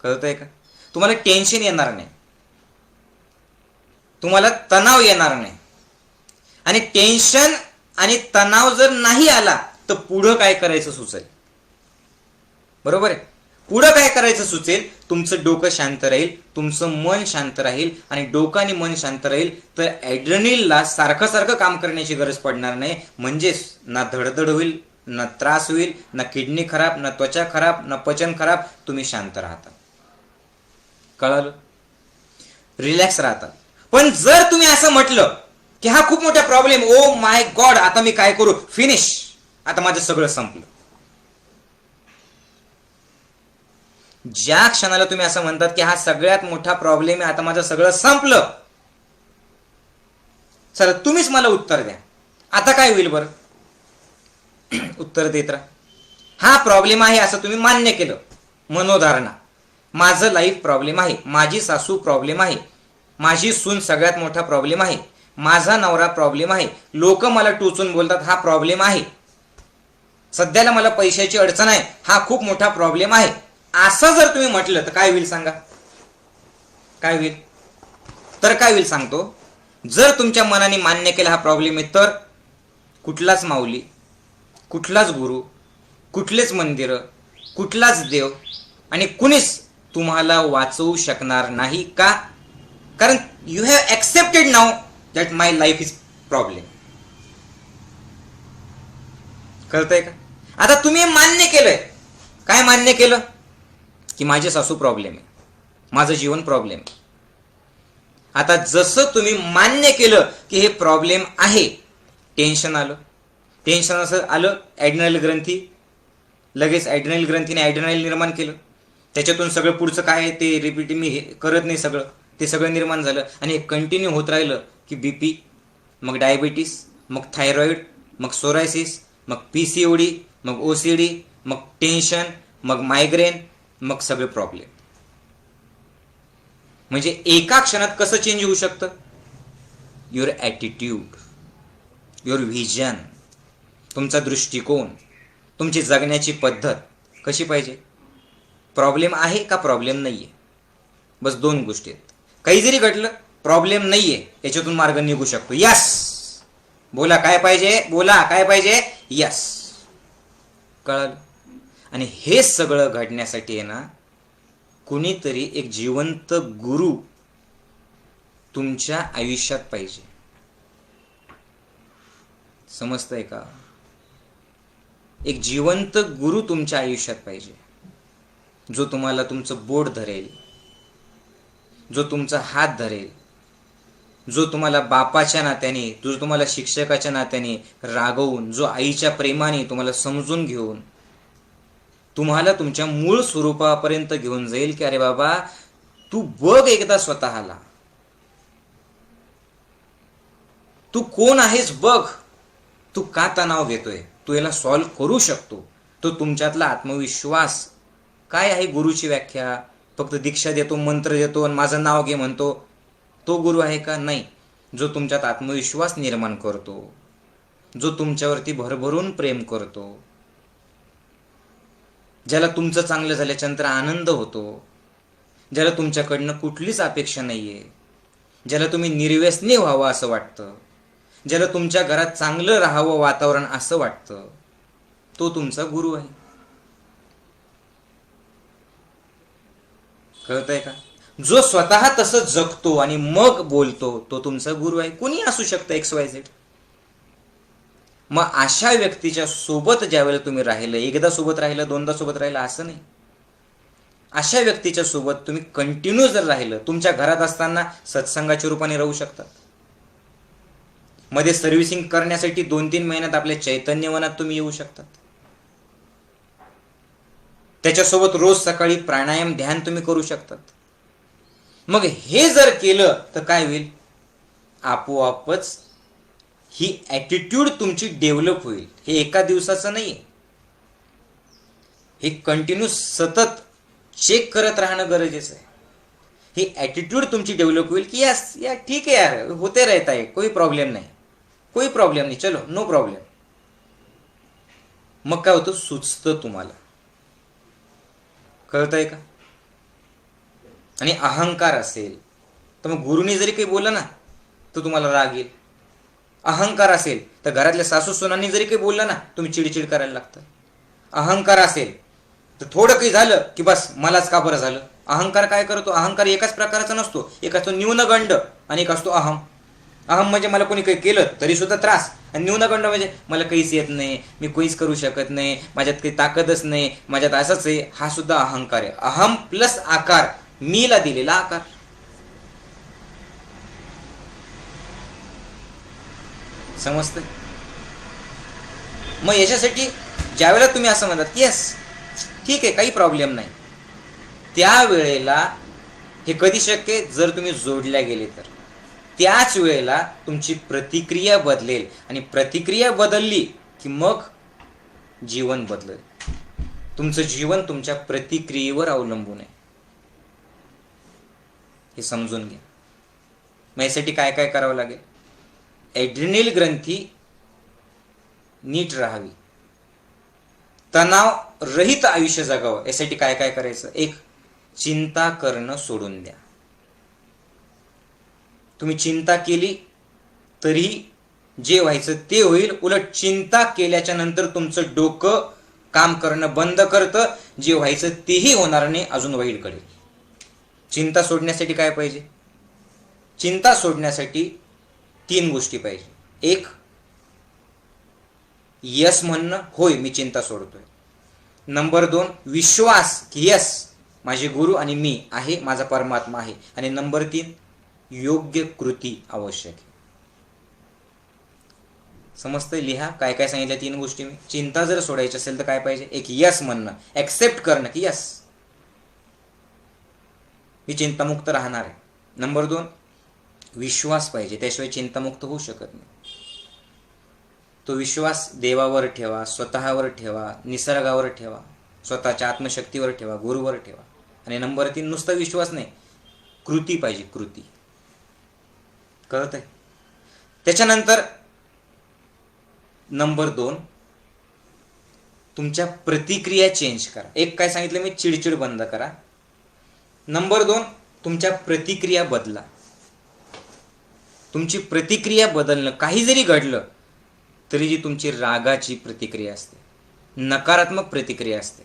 [SPEAKER 1] कळतंय का? तुम्हाला टेन्शन येणार नाही, तुम्हाला तणाव येणार नाही. आणि टेन्शन आणि तणाव जर नाही आला तर पुढं काय करायचं सुचेल. बरोबर आहे? पुढं काय करायचं सुचेल तुमचं डोकं शांत राहील, तुमचं मन शांत राहील, आणि डोकं आणि मन शांत राहील तर ॲड्रेनलिनला सारखं सारखं काम करण्याची गरज पडणार नाही. म्हणजेच ना धडधड होईल, ना त्रास होईल, ना किडनी खराब, ना त्वचा खराब, ना पचन खराब. तुम्ही शांत राहता. कळालं? रिलॅक्स राहतात. पण जर तुम्ही असं म्हटलं की हा खूप मोठा प्रॉब्लेम, ओ माय गॉड, आता मी काय करू, फिनिश, आता माझं सगळं संपलं. ज्या क्षणाला तुम्ही असं म्हणतात की हा सगळ्यात मोठा प्रॉब्लेम आहे, आता माझं सगळं संपलं, चला तुम्हीच मला उत्तर द्या, आता काय होईल बरं? उत्तर देत राहा. हा प्रॉब्लेम आहे असं तुम्ही मान्य केलं, मनोधारणा, माझं लाईफ प्रॉब्लेम आहे, माझी सासू प्रॉब्लेम आहे, माझी सून सगळ्यात मोठा प्रॉब्लेम आहे, माझा नवरा प्रॉब्लेम आहे, लोक मला टोचून बोलतात हा प्रॉब्लेम आहे, सध्याला मला पैशाची अडचण आहे, हा खूप मोठा प्रॉब्लेम आहे. असं जर तुम्ही म्हटलं तर काय होईल सांगा? काय होईल? तर काय होईल सांगतो. जर तुमच्या मनाने मान्य केला हा प्रॉब्लेम आहे, तर कुठलाच माऊली, कुठलाच गुरु, कुठलेच मंदिर, कुठलाच देव आणि कुणीच तुम्हाला वाचवू शकणार नाही. का? कारण you have accepted now that my life is problem. कळतंय का? आता तुम्ही मान्य केलंय. काय मान्य केलं? की माझी सासू प्रॉब्लेम आहे, माझं जीवन प्रॉब्लेम आहे. आता जसं तुम्ही मान्य केलं की हे प्रॉब्लेम आहे, टेन्शन आलं. टेन्शन असं आलं, ॲड्रेनल ग्रंथी, लगेच ॲड्रेनल ग्रंथीने ॲड्रेनल निर्माण केलं. त्याच्यातून सगळं पुढचं काय आहे ते रिपीट मी हे करत नाही, सगळं ते सगळं निर्माण झालं. आणि हे कंटिन्यू होत राहिलं की बीपी, मग डायबिटीस, मग थायरॉइड, मग सोरायसिस, मग PCOD, मग OCD, मग टेन्शन, मग मायग्रेन, मग सगळे प्रॉब्लेम. म्हणजे एका क्षणात कसं चेंज होऊ शकतं? युअर ॲटिट्यूड, युअर व्हिजन, तुमचा दृष्टिकोन, तुमची जगण्याची पद्धत कशी पाहिजे. प्रॉब्लेम आहे का प्रॉब्लेम नाहीये, बस दोन गोष्टी आहेत. काही जरी घडलं, प्रॉब्लेम नाहीये, याच्यातून मार्ग निघू शकतो. यस, बोला काय पाहिजे, बोला काय पाहिजे, यस. कळलं? आणि हे सगळं घडण्यासाठी आहे ना, कुणीतरी एक जिवंत गुरु तुमच्या आयुष्यात पाहिजे. समजतंय का? एक जिवंत गुरु तुमच्या आयुष्यात पाहिजे, जो तुम्हाला तुमचं बोट धरेल, जो तुमचा हात धरेल, जो तुम्हाला बापाच्या नात्याने, जो तुम्हाला शिक्षकाच्या नात्याने रागवून, जो आईच्या प्रेमाने तुम्हाला समजून घेऊन तुम्हाला तुमच्या मूळ स्वरूपापर्यंत घेऊन जाईल की अरे बाबा तू बघ एकदा स्वतःला, तू कोण आहेस बघ, तू का तणाव घेतोय, तू याला सॉल्व्ह करू शकतो. तो तुमच्यातला आत्मविश्वास काय आहे? गुरुची व्याख्या फक्त दीक्षा देतो, मंत्र देतो आणि माझं नाव घे म्हणतो, तो गुरु आहे का? नाही. जो तुमच्यात आत्मविश्वास निर्माण करतो, जो तुमच्यावरती भरभरून प्रेम करतो, ज्याला तुमचं चांगलं झाल्याच्यानंतर आनंद होतो, ज्याला तुमच्याकडनं कुठलीच अपेक्षा नाहीये, ज्याला तुम्ही निर्व्यसनी व्हावं असं वाटतं, ज्याला तुमच्या घरात चांगलं राहावं वातावरण असं वाटतं, तो तुमचा गुरु आहे. कळतंय का? जो स्वतः तसं जगतो आणि मग बोलतो, तो तुमचा गुरु आहे. कुणी असू शकतं, XYZ. मग अशा व्यक्तीच्या सोबत ज्यावेळेला तुम्ही राहिलं, एकदा सोबत राहिलं, दोनदा सोबत राहिलं असं नाही, अशा व्यक्तीच्या सोबत तुम्ही कंटिन्यू जर राहिलं, तुमच्या घरात असताना सत्संगाच्या रूपाने राहू शकतात. मध्ये सर्व्हिसिंग करण्यासाठी 2-3 महिन्यात आपल्या चैतन्यवनात तुम्ही येऊ शकतात. त्याच्यासोबत रोज सकाळी प्राणायाम ध्यान तुम्ही करू शकतात. मग हे जर केलं तर काय होईल? आपोआपच ही ॲटिट्यूड तुमची डेव्हलप होईल. हे एका दिवसाचं नाहीये, हे कंटिन्यू सतत चेक करत राहणं गरजेचं आहे. ही ॲटिट्यूड तुमची डेव्हलप होईल की यस यार ठीक आहे यार, होते रहता है, कोई प्रॉब्लेम नाही, कोई प्रॉब्लेम नाही, चलो नो प्रॉब्लेम. मग काय होतं? सुचतं तुम्हाला. कळतंय का? आणि अहंकार असेल तर मग गुरुनी जरी काही बोललं ना तर तुम्हाला राग येईल. अहंकार असेल तर घरातल्या सासू सुनांनी जरी काही बोललं ना तुम्ही चिडचिड करायला लागतं. अहंकार असेल तर थोडं काही झालं की बस मलाच का बरं झालं, अहंकार काय करतो? अहंकार एकाच प्रकारचा नसतो. एक असतो न्यूनगंड आणि एक असतो अहम. अहम म्हणजे मला कोणी काही केलं तरी सुद्धा त्रास, आणि न्यूनगंड म्हणजे मला काहीच येत नाही, मी काहीच करू शकत नाही, माझ्यात काही ताकदच नाही, माझ्यात असंच आहे. हा सुद्धा अहंकार आहे. अहम प्लस आकार, मीला दिलेला आकार. समजतंय? मग याच्यासाठी ज्यावेळेला तुम्ही असं म्हणतात येस ठीक आहे काही प्रॉब्लेम नाही, त्यावेळेला हे कधी शक्य आहे? जर तुम्ही जोडल्या गेले तर. त्याच वेळेला तुमची प्रतिक्रिया बदलेल, आणि प्रतिक्रिया बदलली की मग जीवन बदलेल. तुमचं जीवन तुमच्या प्रतिक्रियेवर अवलंबून आहे. हे समजून घ्या. मग यासाठी काय काय करावं लागेल? ॲड्रिनल ग्रंथी नीट राहावी, तणाव रहित आयुष्य जगावं. यासाठी काय काय करायचं? एक, चिंता करणं सोडून द्या. तुम्ही चिंता केली तरी जे व्हायचं ते होईल. उलट चिंता केल्याच्या नंतर तुमचं डोकं काम करणं बंद करतं. जे व्हायचं तेही होणार नाही, अजून वाईट कळेल. चिंता सोडण्यासाठी काय पाहिजे? चिंता सोडण्यासाठी 3 गोष्टी पाहिजे. एक, यस म्हणणं, होय मी चिंता सोडतोय. नंबर 2, विश्वास की यस माझे गुरु आणि मी आहे, माझा परमात्मा आहे. आणि नंबर 3, योग्य कृती आवश्यक आहे. समजतंय? लिहा काय काय सांगितलं 3 गोष्टी मी. चिंता जर सोडायची असेल तर काय पाहिजे? एक, यस म्हणणं, ऍक्सेप्ट करणं की यस मी चिंतामुक्त राहणार आहे. नंबर 2, विश्वास पाहिजे, त्याशिवाय चिंतामुक्त होऊ शकत नाही. तो विश्वास देवावर ठेवा, स्वतःवर ठेवा, निसर्गावर ठेवा, स्वतःच्या आत्मशक्तीवर ठेवा, गुरुवर ठेवा. आणि नंबर 3, नुसता विश्वास नाही, कृती पाहिजे, कृती. कळत आहे? त्याच्यानंतर नंबर 2, तुमच्या प्रतिक्रिया चेंज करा. एक काय सांगितलं मी? चिडचिड बंद करा. नंबर 2, तुमच्या प्रतिक्रिया बदला. तुमची प्रतिक्रिया बदलणं, काही जरी घडलं तरी जी तुमची रागाची प्रतिक्रिया असते, नकारात्मक प्रतिक्रिया असते,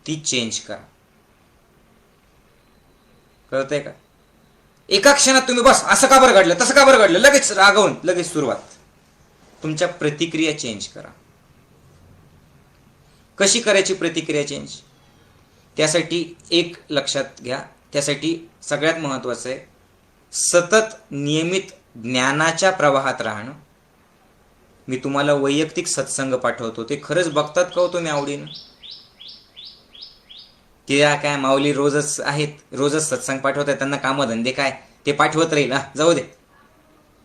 [SPEAKER 1] ती चेंज करा. कळतंय का? एका क्षणात तुम्ही बस असं का बरं घडलं, तसं का बरं घडलं, लगेच रागवून लगेच सुरुवात. तुमच्या प्रतिक्रिया चेंज करा. कशी करायची प्रतिक्रिया चेंज? त्यासाठी एक लक्षात घ्या, त्यासाठी सगळ्यात महत्वाचं आहे सतत नियमित ज्ञानाच्या प्रवाहात राहणं. मी तुम्हाला वैयक्तिक सत्संग पाठवतो, ते खरंच बघतात का हो तुम्ही आवडीनं? ते काय माऊली रोजच आहेत, रोजच सत्संग पाठवतात, त्यांना कामधंदे काय, ते पाठवत राहील, जाऊ दे.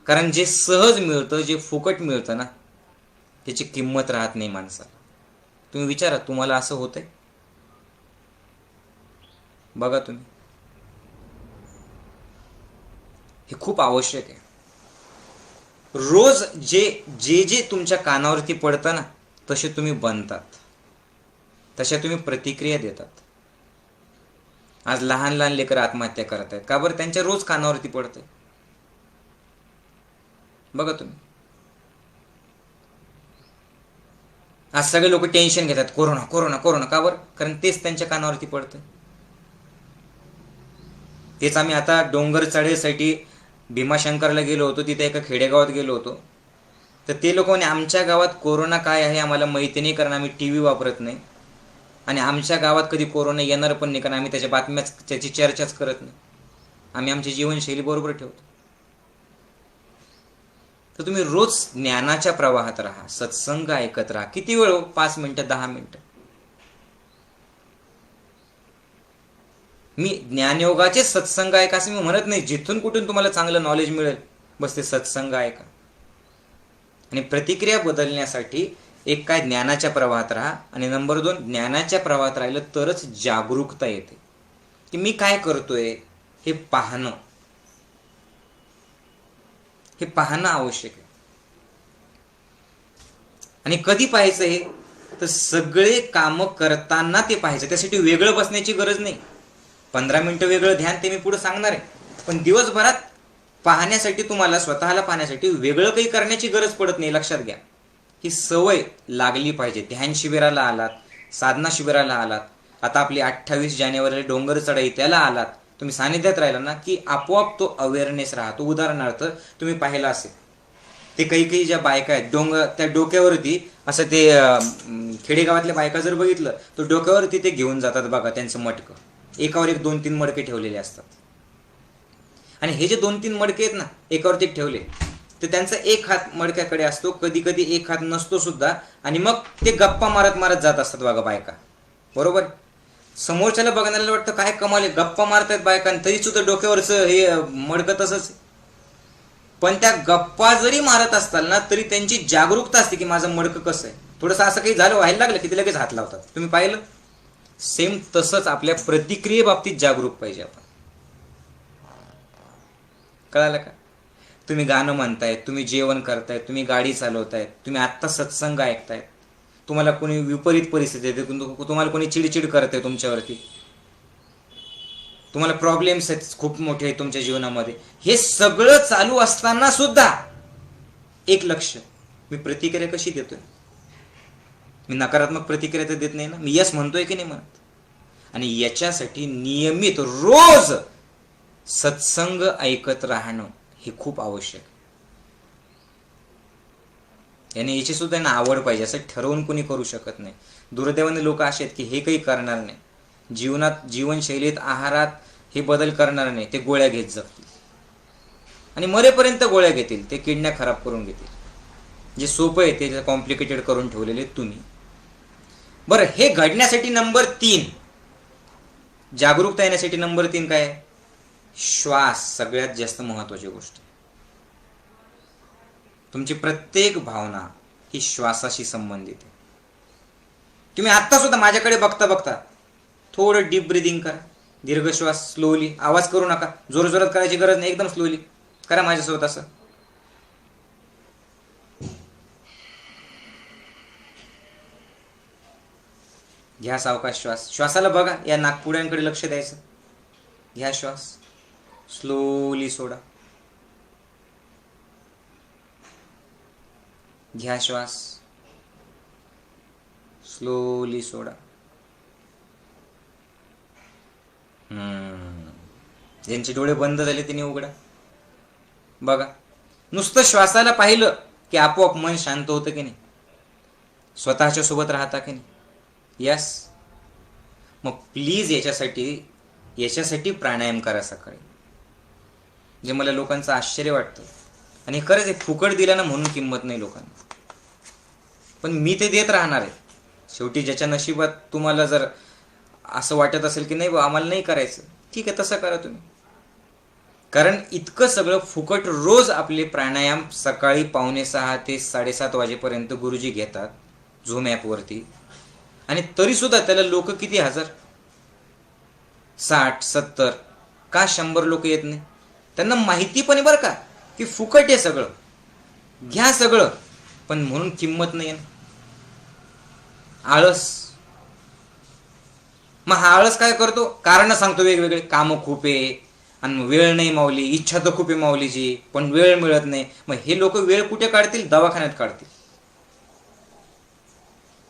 [SPEAKER 1] कारण जे सहज मिळतं, जे फुकट मिळतं ना, त्याची किंमत राहत नाही माणसाला. तुम्ही विचारा, तुम्हाला असं होतंय? बघा तुम्ही, हे खूप आवश्यक आहे. रोज जे जे तुमच्या कानावरती पडतं ना, तसे तुम्ही बनतात, तशा तुम्ही प्रतिक्रिया देतात. आज लहान लहान लेकरं आत्महत्या करत आहेत, का बरं? त्यांच्या रोज कानावरती पडतंय. बघा तुम्ही, आज सगळे लोक टेन्शन घेतात, कोरोना कोरोना कोरोना, का बरं? कारण तेच त्यांच्या कानावरती पडतंय. तेच आम्ही आता डोंगर चढाईसाठी भीमाशंकरला गेलो होतो, तिथे एका खेडेगावात गेलो होतो, तर ते लोक म्हणे आमच्या गावात कोरोना काय आहे आम्हाला माहिती नाही, कारण आम्ही टी व्ही वापरत नाही, आणि आमच्या गावात कधी कोरोना येणार पण नाही, कारण आम्ही त्याच्या बातम्याच, त्याची चर्चाच करत नाही, आम्ही आमची जीवनशैली बरोबर ठेवतो. तर तुम्ही रोज ज्ञानाच्या प्रवाहात राहा, सत्संग ऐकत राहा. किती वेळ? 5 मिनिटं, 10 मिनिटं. मी ज्ञानयोगाचे सत्संग ऐका असं मी म्हणत नाही, जिथून कुठून तुम्हाला चांगलं नॉलेज मिळेल बस ते सत्संग ऐका. आणि प्रतिक्रिया बदलण्यासाठी एक, काय ज्ञानाच्या प्रवाहात राहा, आणि नंबर 2, ज्ञानाच्या प्रवाहात राहिलं तरच जागरूकता येते की मी काय करतोय हे पाहणं, हे पाहणं आवश्यक आहे. आणि कधी पाहायचं हे? तर सगळे कामं करताना ते पाहायचं. त्यासाठी वेगळं बसण्याची गरज नाही. 15 मिनिटं वेगळं ध्यान ते मी पुढे सांगणार आहे, पण दिवसभरात पाहण्यासाठी, तुम्हाला स्वतःला पाहण्यासाठी वेगळं काही करण्याची गरज पडत नाही. लक्षात घ्या, ही सवय लागली पाहिजे. ध्यान शिबिराला आलात, साधना शिबिराला आलात, आता आपली 28 जानेवारीला डोंगर चढाई त्याला आलात, तुम्ही सानिध्यात राहिला ना की आपोआप तो अवेअरनेस राहतो. उदाहरणार्थ तुम्ही पाहिलं असेल ते काही ज्या बायका आहेत डोंगर त्या डोक्यावरती असं ते खेडेगावातल्या बायका जर बघितलं तर डोक्यावरती ते घेऊन जातात बघा त्यांचं मटकं, एकावर एक 2-3 मडके ठेवलेले असतात. आणि हे जे 2-3 मडके आहेत ना एकावरती ठेवले तर त्यांचा एक हात मडक्याकडे असतो, कधी कधी एक हात नसतो सुद्धा, आणि मग ते गप्पा मारत मारत जात असतात बघा बायका. बरोबर, समोरच्याला बघण्याला वाटतं काय कमाल आहे, गप्पा मारतायत बायका तरी सुद्धा डोक्यावरचं हे मडकं तसंच. पण त्या गप्पा जरी मारत असताल ना तरी त्यांची जागरूकता असते की माझं मडकं कसं आहे. थोडंसं असं काही झालं व्हायला लागलं की ते लगेच हात लावतात. तुम्ही पाहिलं, सेम तसंच आपल्या प्रतिक्रियेबाबतीत जागरूक पाहिजे आपण. कळालं का? तुम्ही गाणं म्हणतायत, तुम्ही जेवण करतायत, तुम्ही गाडी चालवतायत, तुम्ही आत्ता सत्संग ऐकतायत, तुम्हाला कोणी विपरीत परिस्थिती येते, तुम्हाला कोणी चिडचिड करते तुमच्यावरती, तुम्हाला प्रॉब्लेम्स आहेत खूप मोठे आहेत तुमच्या जीवनामध्ये, हे सगळं चालू असताना सुद्धा एक लक्ष, मी प्रतिक्रिया कशी देतोय? मी नकारात्मक प्रतिक्रिया तर देत नाही ना, मी यस म्हणतोय की नाही म्हणत. आणि याच्यासाठी नियमित रोज सत्संग ऐकत राहणं हे खूप आवश्यक. याने याची सुद्धा ना आवड पाहिजे, असं ठरवून कोणी करू शकत नाही. दुर्दैवाने लोक असे आहेत की हे काही करणार नाही, जीवनात जीवनशैलीत आहारात हे बदल करणार नाही, ते गोळ्या घेत जगतील आणि मरेपर्यंत गोळ्या घेतील, ते किडन्या खराब करून घेतील. जे सोपं आहे ते कॉम्प्लिकेटेड करून ठेवलेले तुम्ही. बरं, हे घडण्यासाठी नंबर 3, जागरूकता येण्यासाठी नंबर 3 काय आहे? श्वास. सगळ्यात जास्त महत्वाची गोष्ट. तुमची प्रत्येक भावना ही श्वासाशी संबंधित आहे. तुम्ही आत्ता सुद्धा माझ्याकडे बघता बघता थोडं डीप ब्रिदिंग करा, दीर्घ श्वास, स्लोली. आवाज करू नका, जोर जोरात करायची गरज नाही, एकदम स्लोली करा माझ्यासोबत असं. घ्या सावकाश श्वास. श्वासाला बघा, या नाकपुड्यांकडे लक्ष द्यायचं. घ्या श्वास, स्लोली सोडा. घ्या श्वास, स्लोली सोडा. ज्यांचे डोळे बंद झाले त्यांनी उघडा. बघा, नुसतं श्वासाला पाहिलं की आपोआप मन शांत होतं की नाही? स्वतःच्या सोबत राहता की नाही? यस. मग प्लीज याच्यासाठी प्राणायाम करा सकाळी. जे मला लोकांचं आश्चर्य वाटतं, आणि खरंच हे फुकट दिलं ना म्हणून किंमत नाही लोकांना, पण मी ते देत राहणार आहे. शेवटी ज्याच्या नशिबात तुम्हाला जर असं वाटत असेल की नाही बा आम्हाला नाही करायचं, ठीक आहे, तसं करा तुम्ही. कारण इतकं सगळं फुकट रोज आपले प्राणायाम सकाळी 5:45 ते 7:30 वाजेपर्यंत गुरुजी घेतात झूम ॲपवरती, आणि तरी सुद्धा त्याला लोक किती हजार, 60-70 का 100 लोक येत नाही? त्यांना माहिती पण आहे बरं का की फुकट आहे सगळं, घ्या सगळं, पण म्हणून किंमत नाही. आळस. मग हा आळस काय करतो? कारण सांगतो वेगवेगळे, कामं खूप आहे आणि वेळ नाही माऊली, इच्छा तर खूप आहे माऊलीची पण वेळ मिळत नाही. मग हे लोक वेळ कुठे काढतील? दवाखान्यात काढतील.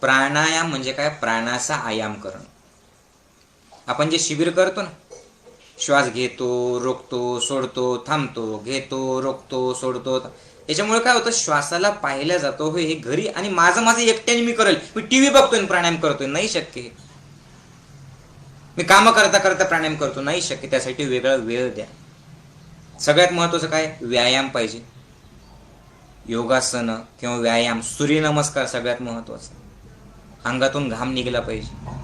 [SPEAKER 1] प्राणायाम म्हणजे काय? प्राणाचा आयाम करणं. आपण जे शिबिर करतो ना, श्वास घेतो, रोखतो, सोडतो, थांबतो, घेतो, रोखतो, सोडतो, याच्यामुळे काय होतं? श्वासाला पाहिल्या जातो. हे घरी आणि माझं एकट्याने मी करेल, मी टीव्ही बघतोय प्राणायाम करतोय, नाही शक्य. मी कामं करता करता प्राणायाम करतो, नाही शक्य. त्यासाठी वेगळा वेळ द्या. सगळ्यात महत्वाचं काय? व्यायाम पाहिजे. योगासन किंवा व्यायाम, सूर्यनमस्कार सगळ्यात महत्वाचं. अंगातून घाम निघाला पाहिजे.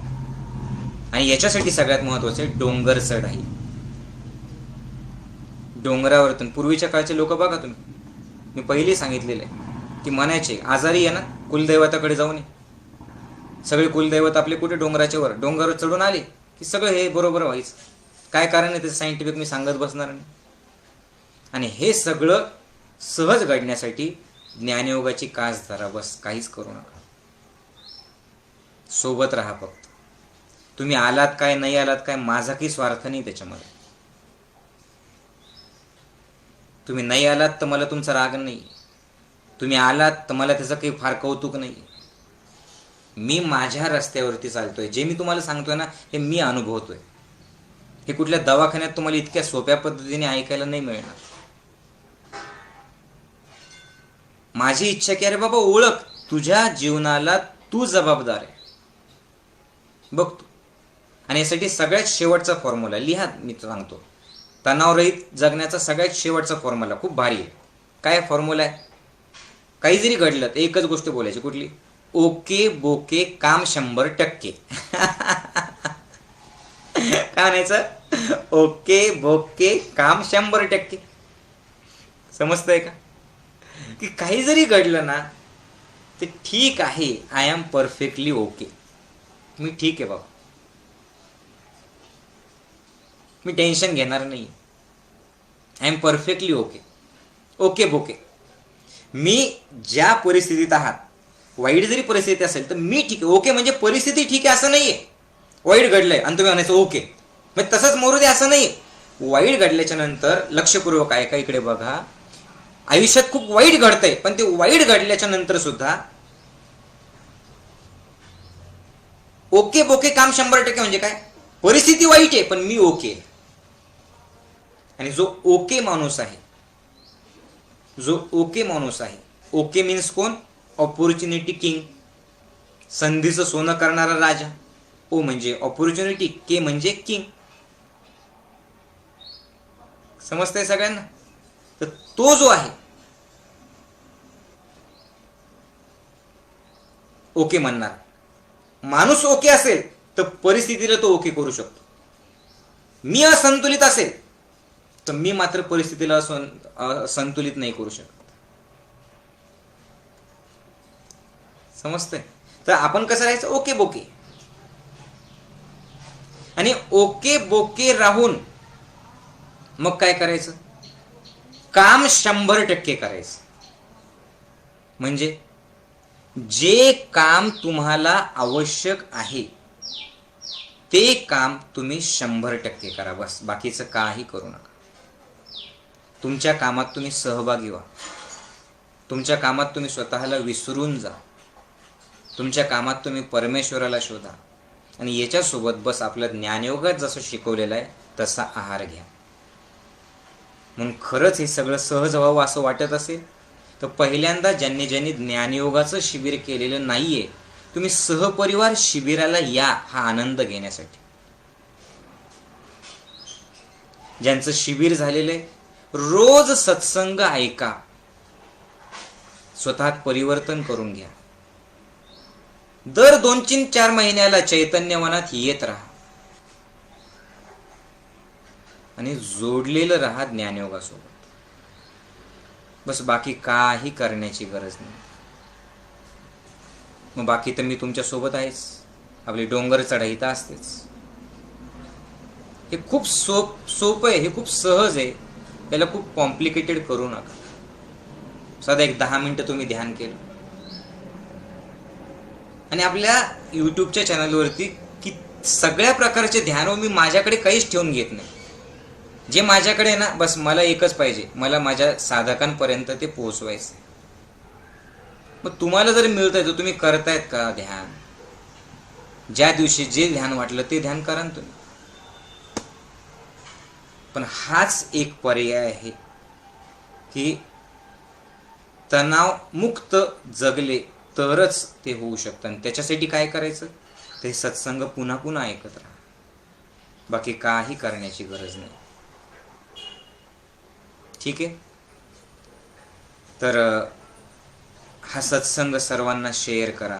[SPEAKER 1] आणि याच्यासाठी सगळ्यात महत्वाचं डोंगर चढाई. डोंगरावरतून पूर्वीच्या काळचे लोक बघा तुम्ही, मी पहिले सांगितलेलं आहे की म्हणायचे आजारी आहे ना कुलदैवताकडे जाऊन ये. सगळे कुलदैवत आपले कुठे? डोंगराच्या वर. डोंगरावर चढून आले की सगळं हे बरोबर व्हायचं. काय कारण आहे त्याचं सायंटिफिक मी सांगत बसणार नाही. आणि हे सगळं सहज घडण्यासाठी ज्ञानयोगाची कास धरा, बस, काहीच करू नका. सोबत राहा फक्त. तुम्ही आलात काय नाही आलात काय माझा काही स्वार्थ नाही त्याच्यामध्ये. तुम्ही नाही आलात तर मला तुमचा राग नाही, तुम्ही आलात तर मला त्याचं काही फार कौतुक नाही. मी माझ्या रस्त्यावरती चालतोय, जे मी तुम्हाला सांगतोय ना हे मी अनुभवतोय. हे कुठल्या दवाखान्यात तुम्हाला इतक्या सोप्या पद्धतीने ऐकायला नाही मिळणार. माझी इच्छा की अरे बाबा ओळख, तुझ्या जीवनाला तू जबाबदार आहे, बघतो. आणि यासाठी सगळ्यात शेवटचा फॉर्म्युला लिहा, मी सांगतो. तणावरहित जगण्याचा सगळ्यात शेवटचा फॉर्म्युला खूप भारी आहे. काय फॉर्म्युला आहे? काही जरी घडलं तर एकच गोष्ट बोलायची, कुठली? ओके बोके काम 100%. काय म्हणायचं? ओके बोके काम 100%. समजतंय का? की काही जरी घडलं ना ते ठीक आहे, आय एम परफेक्टली ओके. मी ठीक आहे बाबा, मी टेन्शन घेणार नाही, I am perfectly okay. Okay बोके. मी ज्या परिस्थितीत आहात, वाईट जरी परिस्थिती असेल तर मी ठीक आहे. ओके म्हणजे परिस्थिती ठीक आहे असं नाहीये. वाईट घडलंय आणि तुम्ही म्हणायचं ओके, मग तसंच मोरू दे असं नाही. वाईट घडल्याच्या नंतर लक्षपूर्वक ऐका, इकडे बघा. आयुष्यात खूप वाईट घडतंय, पण ते वाईट घडल्याच्या नंतर सुद्धा ओके बोके काम 100% म्हणजे काय? परिस्थिती वाईट आहे पण मी ओके. आणि जो ओके माणूस आहे, जो ओके माणूस आहे, ओके मीन्स कोण? ऑपॉर्च्युनिटी किंग, संधीचं सोनं करणारा राजा. ओ म्हणजे ऑपॉर्च्युनिटी, के म्हणजे किंग. समजतंय सगळ्यांना? तर तो जो आहे ओके म्हणणार माणूस ओके असेल तर परिस्थितीला तो ओके करू शकतो. मी असंतुलित असेल तर मी मात्र परिस्थितीला संतुलित नाही करू शकत. समजतंय? तर आपण कसं राहायचं? ओके बोके. आणि ओके बोके राहून मग काय करायचं? काम 100% करायचं. म्हणजे जे काम तुम्हाला आवश्यक आहे ते काम तुम्ही 100% करा, बस. बाकीचं काही करू नका. तुमच्या कामात तुम्ही सहभागी व्हा. तुमच्या कामात तुम्ही स्वतःला विसरून जा. तुमच्या कामात तुम्ही परमेश्वराला शोधा. आणि याच्यासोबत बस आपलं ज्ञानयोगात जसं शिकवलेलं आहे तसा आहार घ्या. म्हणून खरंच हे सगळं सहज व्हावं असं वाटत असेल तर पहिल्यांदा ज्यांनी ज्ञानयोगाचं शिबिर केलेलं नाहीये, तुम्ही सहपरिवार शिबिराला या, हा आनंद घेण्यासाठी. ज्यांचं शिबिर झालेलं आहे, रोज सत्संग ऐका, स्वतःत परिवर्तन करून घ्या. दर 2-4 महिन्याला चैतन्यवनात येत राहा आणि जोडलेलं राहा ज्ञानयोगासोबत. बस, बाकी काही करण्याची गरज नाही. मग बाकी तर मी तुमच्या सोबत आहेच. आपली डोंगर चढाई तर असतेच. हे खूप सोपं आहे, हे खूप सहज आहे. याला खूप कॉम्प्लिकेटेड करू नका. साधा एक 10 मिनिटं तुम्ही ध्यान केलं. आणि आपल्या युट्यूबच्या चॅनलवरती की सगळ्या प्रकारचे ध्यान मी माझ्याकडे काहीच ठेवून घेत नाही. जे माझ्याकडे ना, बस मला एकच पाहिजे, मला माझ्या साधकांपर्यंत ते पोहोचवायचं. मग तुम्हाला जर मिळतंय तर तुम्ही करतायत का ध्यान? ज्या दिवशी जे ध्यान वाटलं ते ध्यान करा ना तुम्ही. पण हाच एक पर्याय आहे की तणाव मुक्त जगले तरच ते होऊ शकतं. आणि त्याच्यासाठी काय करायचं? ते सत्संग पुन्हा पुन्हा ऐकत राहा. बाकी काही करण्याची गरज नाही. ठीक आहे? तर हा सत्संग सर्वांना शेअर करा.